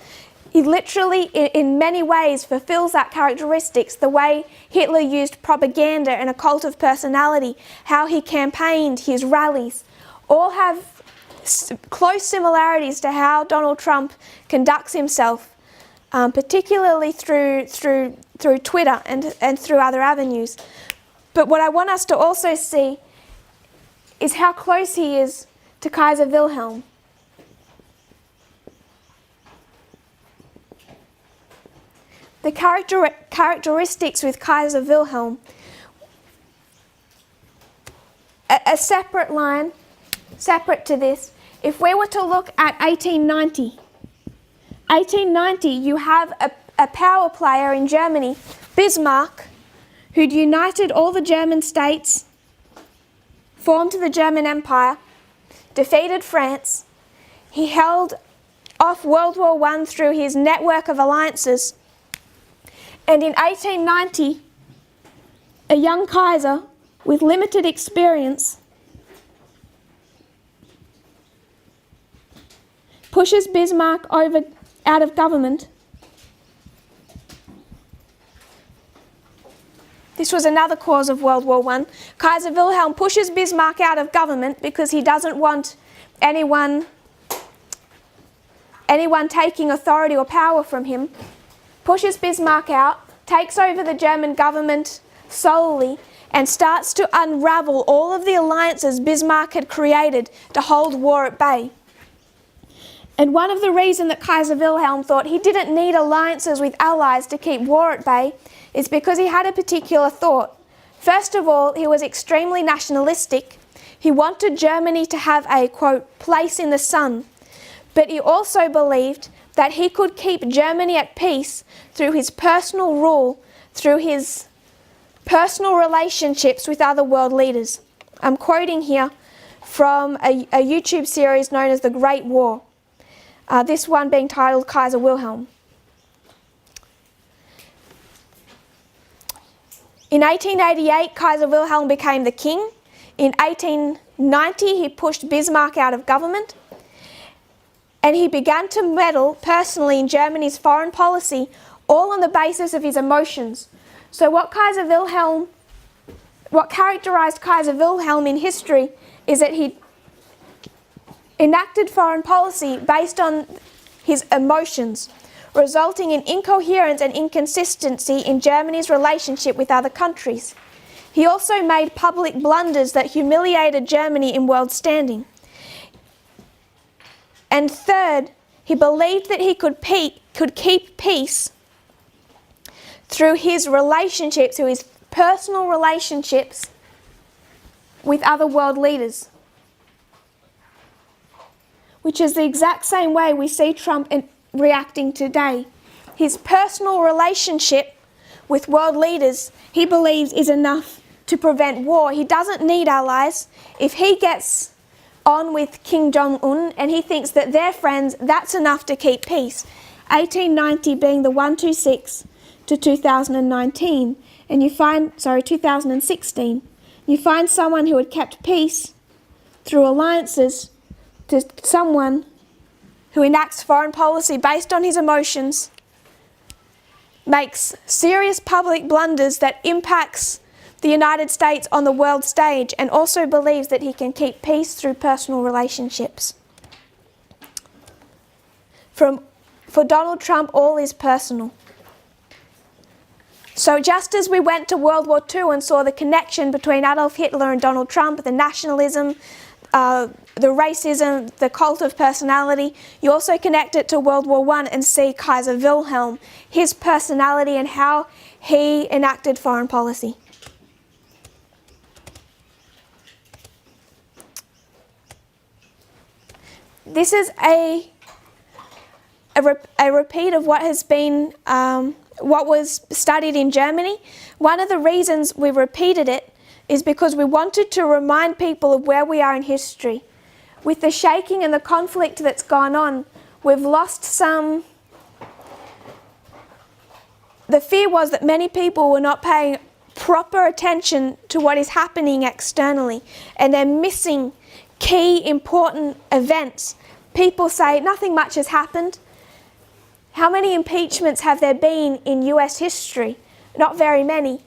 He literally, in many ways, fulfills that characteristics. The way Hitler used propaganda and a cult of personality, how he campaigned, his rallies, all have close similarities to how Donald Trump conducts himself, particularly through Twitter and through other avenues. But what I want us to also see is how close he is to Kaiser Wilhelm. The characteristics with Kaiser Wilhelm, a separate line, separate to this, if we were to look at 1890, you have a power player in Germany, Bismarck, who'd united all the German states, formed the German Empire, defeated France. He held off World War I through his network of alliances. And in 1890, a young Kaiser with limited experience pushes Bismarck out of government. This was another cause of World War I. Kaiser Wilhelm pushes Bismarck out of government because he doesn't want anyone taking authority or power from him. Pushes Bismarck out, takes over the German government solely, and starts to unravel all of the alliances Bismarck had created to hold war at bay. And one of the reasons that Kaiser Wilhelm thought he didn't need alliances with allies to keep war at bay is because he had a particular thought. First of all, he was extremely nationalistic. He wanted Germany to have a, quote, place in the sun. but he also believed that he could keep Germany at peace through his personal rule, through his personal relationships with other world leaders. I'm quoting here from a YouTube series known as The Great War, this one being titled Kaiser Wilhelm. In 1888, Kaiser Wilhelm became the king. In 1890, he pushed Bismarck out of government, and he began to meddle personally in Germany's foreign policy, all on the basis of his emotions. So what characterized Kaiser Wilhelm in history is that he enacted foreign policy based on his emotions, resulting in incoherence and inconsistency in Germany's relationship with other countries. He also made public blunders that humiliated Germany in world standing. And third, he believed that he could keep peace through his relationships, through his personal relationships with other world leaders, which is the exact same way we see Trump reacting today. His personal relationship with world leaders, he believes, is enough to prevent war. He doesn't need allies. If he gets on with Kim Jong-un and he thinks that they're friends, that's enough to keep peace. 1890 being the 126 to 2019, and 2016, you find someone who had kept peace through alliances to someone who enacts foreign policy based on his emotions, makes serious public blunders that impacts the United States on the world stage, and also believes that he can keep peace through personal relationships. For Donald Trump, all is personal. So just as we went to World War II and saw the connection between Adolf Hitler and Donald Trump, the nationalism, the racism, the cult of personality, you also connect it to World War I and see Kaiser Wilhelm, his personality and how he enacted foreign policy. This is a repeat of what has been, what was studied in Germany. One of the reasons we repeated it is because we wanted to remind people of where we are in history. With the shaking and the conflict that's gone on, we've lost some. The fear was that many people were not paying proper attention to what is happening externally, and they're missing key important events. People say nothing much has happened. How many impeachments have there been in US history? Not very many.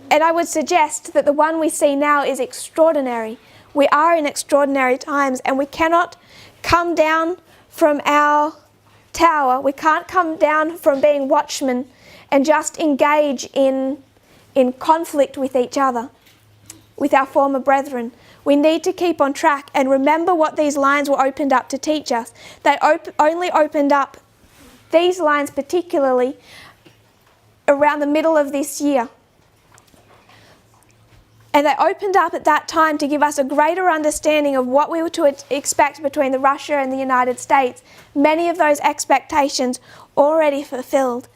And I would suggest that the one we see now is extraordinary. We are in extraordinary times, and we cannot come down from our tower. We can't come down from being watchmen and just engage in conflict with each other, with our former brethren. We need to keep on track and remember what these lines were opened up to teach us. They only opened up, these lines particularly, around the middle of this year. And they opened up at that time to give us a greater understanding of what we were to expect between Russia and the United States. Many of those expectations already fulfilled.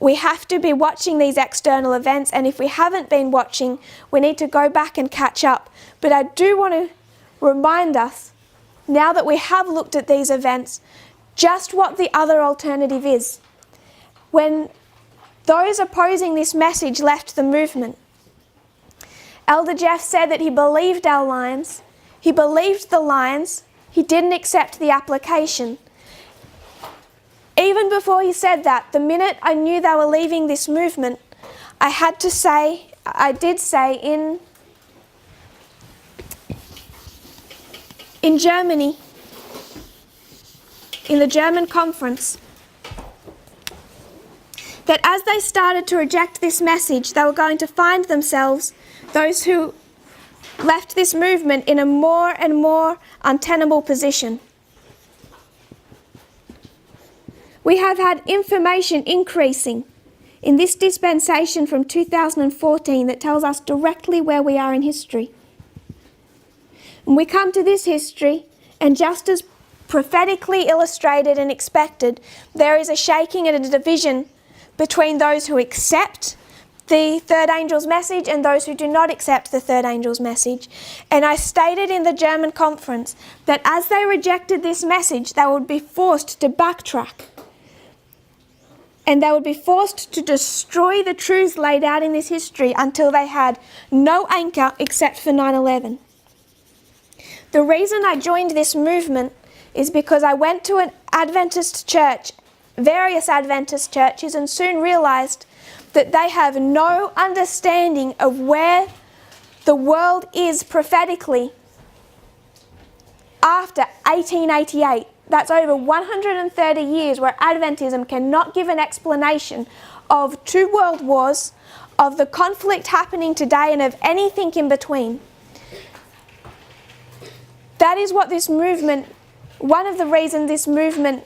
We have to be watching these external events, and if we haven't been watching, we need to go back and catch up. But I do want to remind us, now that we have looked at these events, just what the other alternative is. When those opposing this message left the movement, Elder Jeff said that he believed our lines, he believed the lines, he didn't accept the application. Even before he said that, the minute I knew they were leaving this movement, I did say in Germany, in the German conference, that as they started to reject this message, they were going to find themselves, those who left this movement, in a more and more untenable position. We have had information increasing in this dispensation from 2014 that tells us directly where we are in history. And we come to this history, and just as prophetically illustrated and expected, there is a shaking and a division between those who accept the third angel's message and those who do not accept the third angel's message. And I stated in the German conference that as they rejected this message, they would be forced to backtrack. And they would be forced to destroy the truths laid out in this history until they had no anchor except for 9/11. The reason I joined this movement is because I went to an Adventist church, various Adventist churches, and soon realized that they have no understanding of where the world is prophetically after 1888. That's over 130 years where Adventism cannot give an explanation of 2 world wars, of the conflict happening today, and of anything in between. That is what this movement, one of the reasons this movement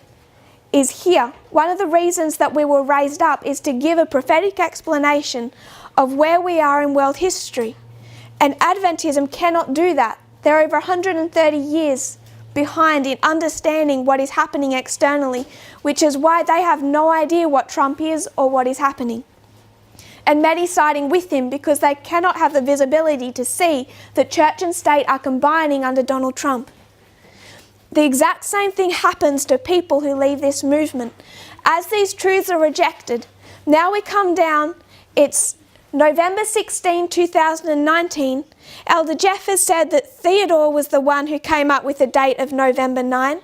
is here, one of the reasons that we were raised up is to give a prophetic explanation of where we are in world history. And Adventism cannot do that. They're over 130 years behind in understanding what is happening externally, which is why they have no idea what Trump is or what is happening. And many siding with him because they cannot have the visibility to see that church and state are combining under Donald Trump. The exact same thing happens to people who leave this movement. As these truths are rejected, now we come down, it's November 16, 2019. Elder Jeff has said that Theodore was the one who came up with the date of November 9.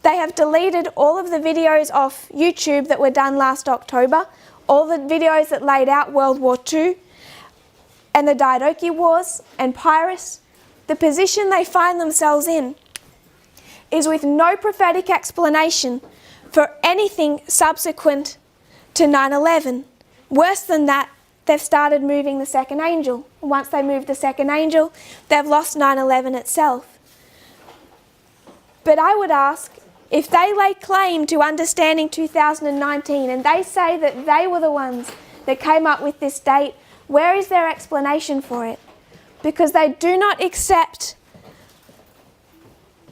They have deleted all of the videos off YouTube that were done last October, all the videos that laid out World War II and the Diadochi Wars and Pyrrhus. The position they find themselves in is with no prophetic explanation for anything subsequent to 9/11. Worse than that, they've started moving the second angel. Once they move the second angel, they've lost 9/11 itself. But I would ask, if they lay claim to understanding 2019 and they say that they were the ones that came up with this date, where is their explanation for it? Because they do not accept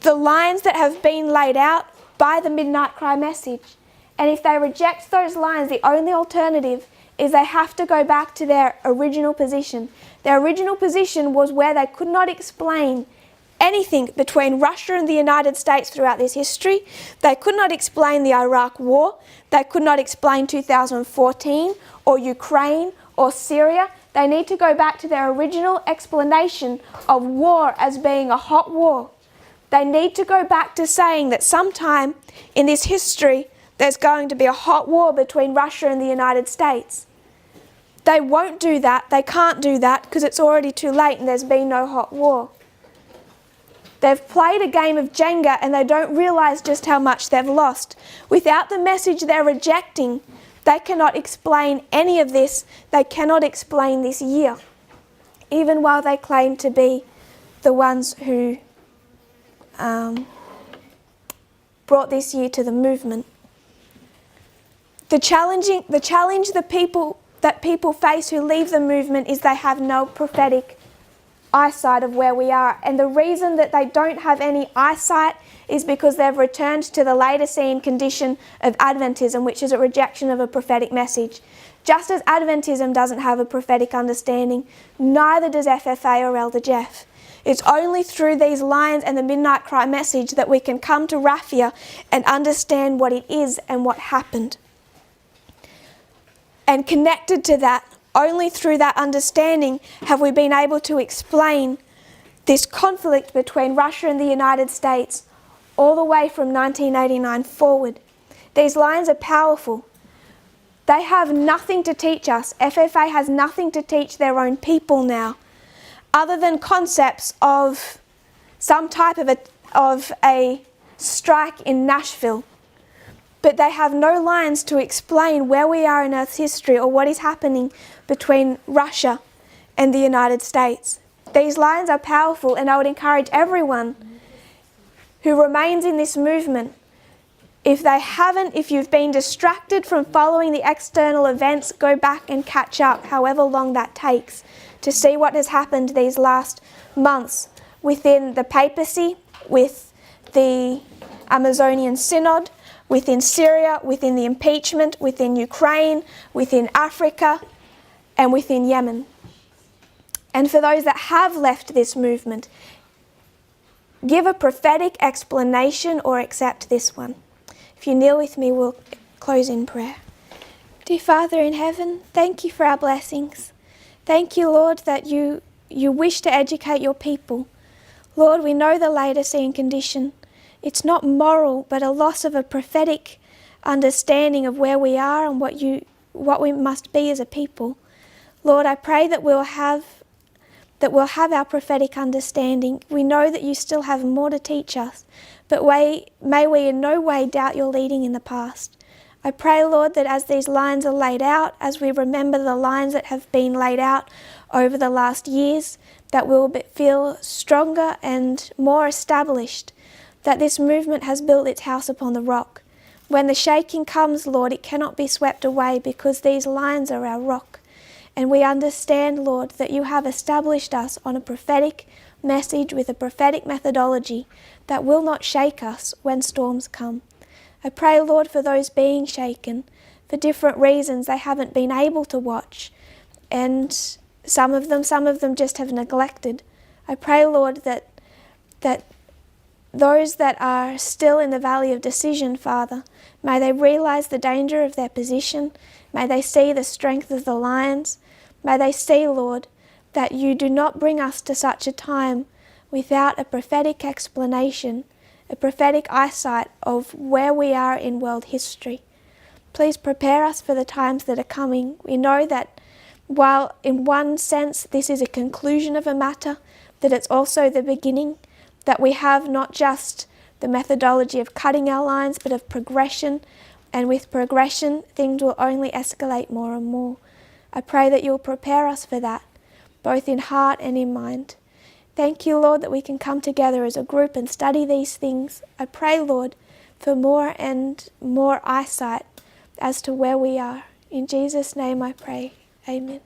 the lines that have been laid out by the Midnight Cry message. And if they reject those lines, the only alternative is they have to go back to their original position. Their original position was where they could not explain anything between Russia and the United States throughout this history. They could not explain the Iraq War. They could not explain 2014 or Ukraine or Syria. They need to go back to their original explanation of war as being a hot war. They need to go back to saying that sometime in this history there's going to be a hot war between Russia and the United States. They won't do that. They can't do that because it's already too late and there's been no hot war. They've played a game of Jenga and they don't realise just how much they've lost. Without the message they're rejecting, they cannot explain any of this. They cannot explain this year, even while they claim to be the ones who brought this year to the movement. The challenge that people face who leave the movement is they have no prophetic eyesight of where we are. And the reason that they don't have any eyesight is because they've returned to the Laodicean condition of Adventism, which is a rejection of a prophetic message. Just as Adventism doesn't have a prophetic understanding, neither does FFA or Elder Jeff. It's only through these lines and the Midnight Cry message that we can come to Raphia and understand what it is and what happened. And connected to that, only through that understanding have we been able to explain this conflict between Russia and the United States all the way from 1989 forward. These lines are powerful. They have nothing to teach us. FFA has nothing to teach their own people now, other than concepts of some type of a strike in Nashville. But they have no lines to explain where we are in Earth's history or what is happening between Russia and the United States. These lines are powerful, and I would encourage everyone who remains in this movement, if you've been distracted from following the external events, go back and catch up, however long that takes, to see what has happened these last months within the papacy, with the Amazonian Synod, within Syria, within the impeachment, within Ukraine, within Africa, and within Yemen. And for those that have left this movement, give a prophetic explanation or accept this one. If you kneel with me, we'll close in prayer. Dear Father in heaven, thank you for our blessings. Thank you, Lord, that you wish to educate your people. Lord, we know the Laodicean condition. It's not moral, but a loss of a prophetic understanding of where we are and what we must be as a people. Lord, I pray that we'll have our prophetic understanding. We know that you still have more to teach us, but may we in no way doubt your leading in the past. I pray, Lord, that as these lines are laid out, as we remember the lines that have been laid out over the last years, that we'll feel stronger and more established, that this movement has built its house upon the rock. When the shaking comes, Lord, it cannot be swept away because these lines are our rock. And we understand, Lord, that you have established us on a prophetic message with a prophetic methodology that will not shake us when storms come. I pray, Lord, for those being shaken. For different reasons, they haven't been able to watch. And some of them just have neglected. I pray, Lord, that those that are still in the valley of decision, Father, may they realize the danger of their position. May they see the strength of the lions. May they see, Lord, that you do not bring us to such a time without a prophetic explanation, a prophetic eyesight of where we are in world history. Please prepare us for the times that are coming. We know that while in one sense this is a conclusion of a matter, that it's also the beginning, that we have not just the methodology of cutting our lines, but of progression, and with progression things will only escalate more and more. I pray that you'll prepare us for that, both in heart and in mind. Thank you, Lord, that we can come together as a group and study these things. I pray, Lord, for more and more eyesight as to where we are. In Jesus' name I pray. Amen.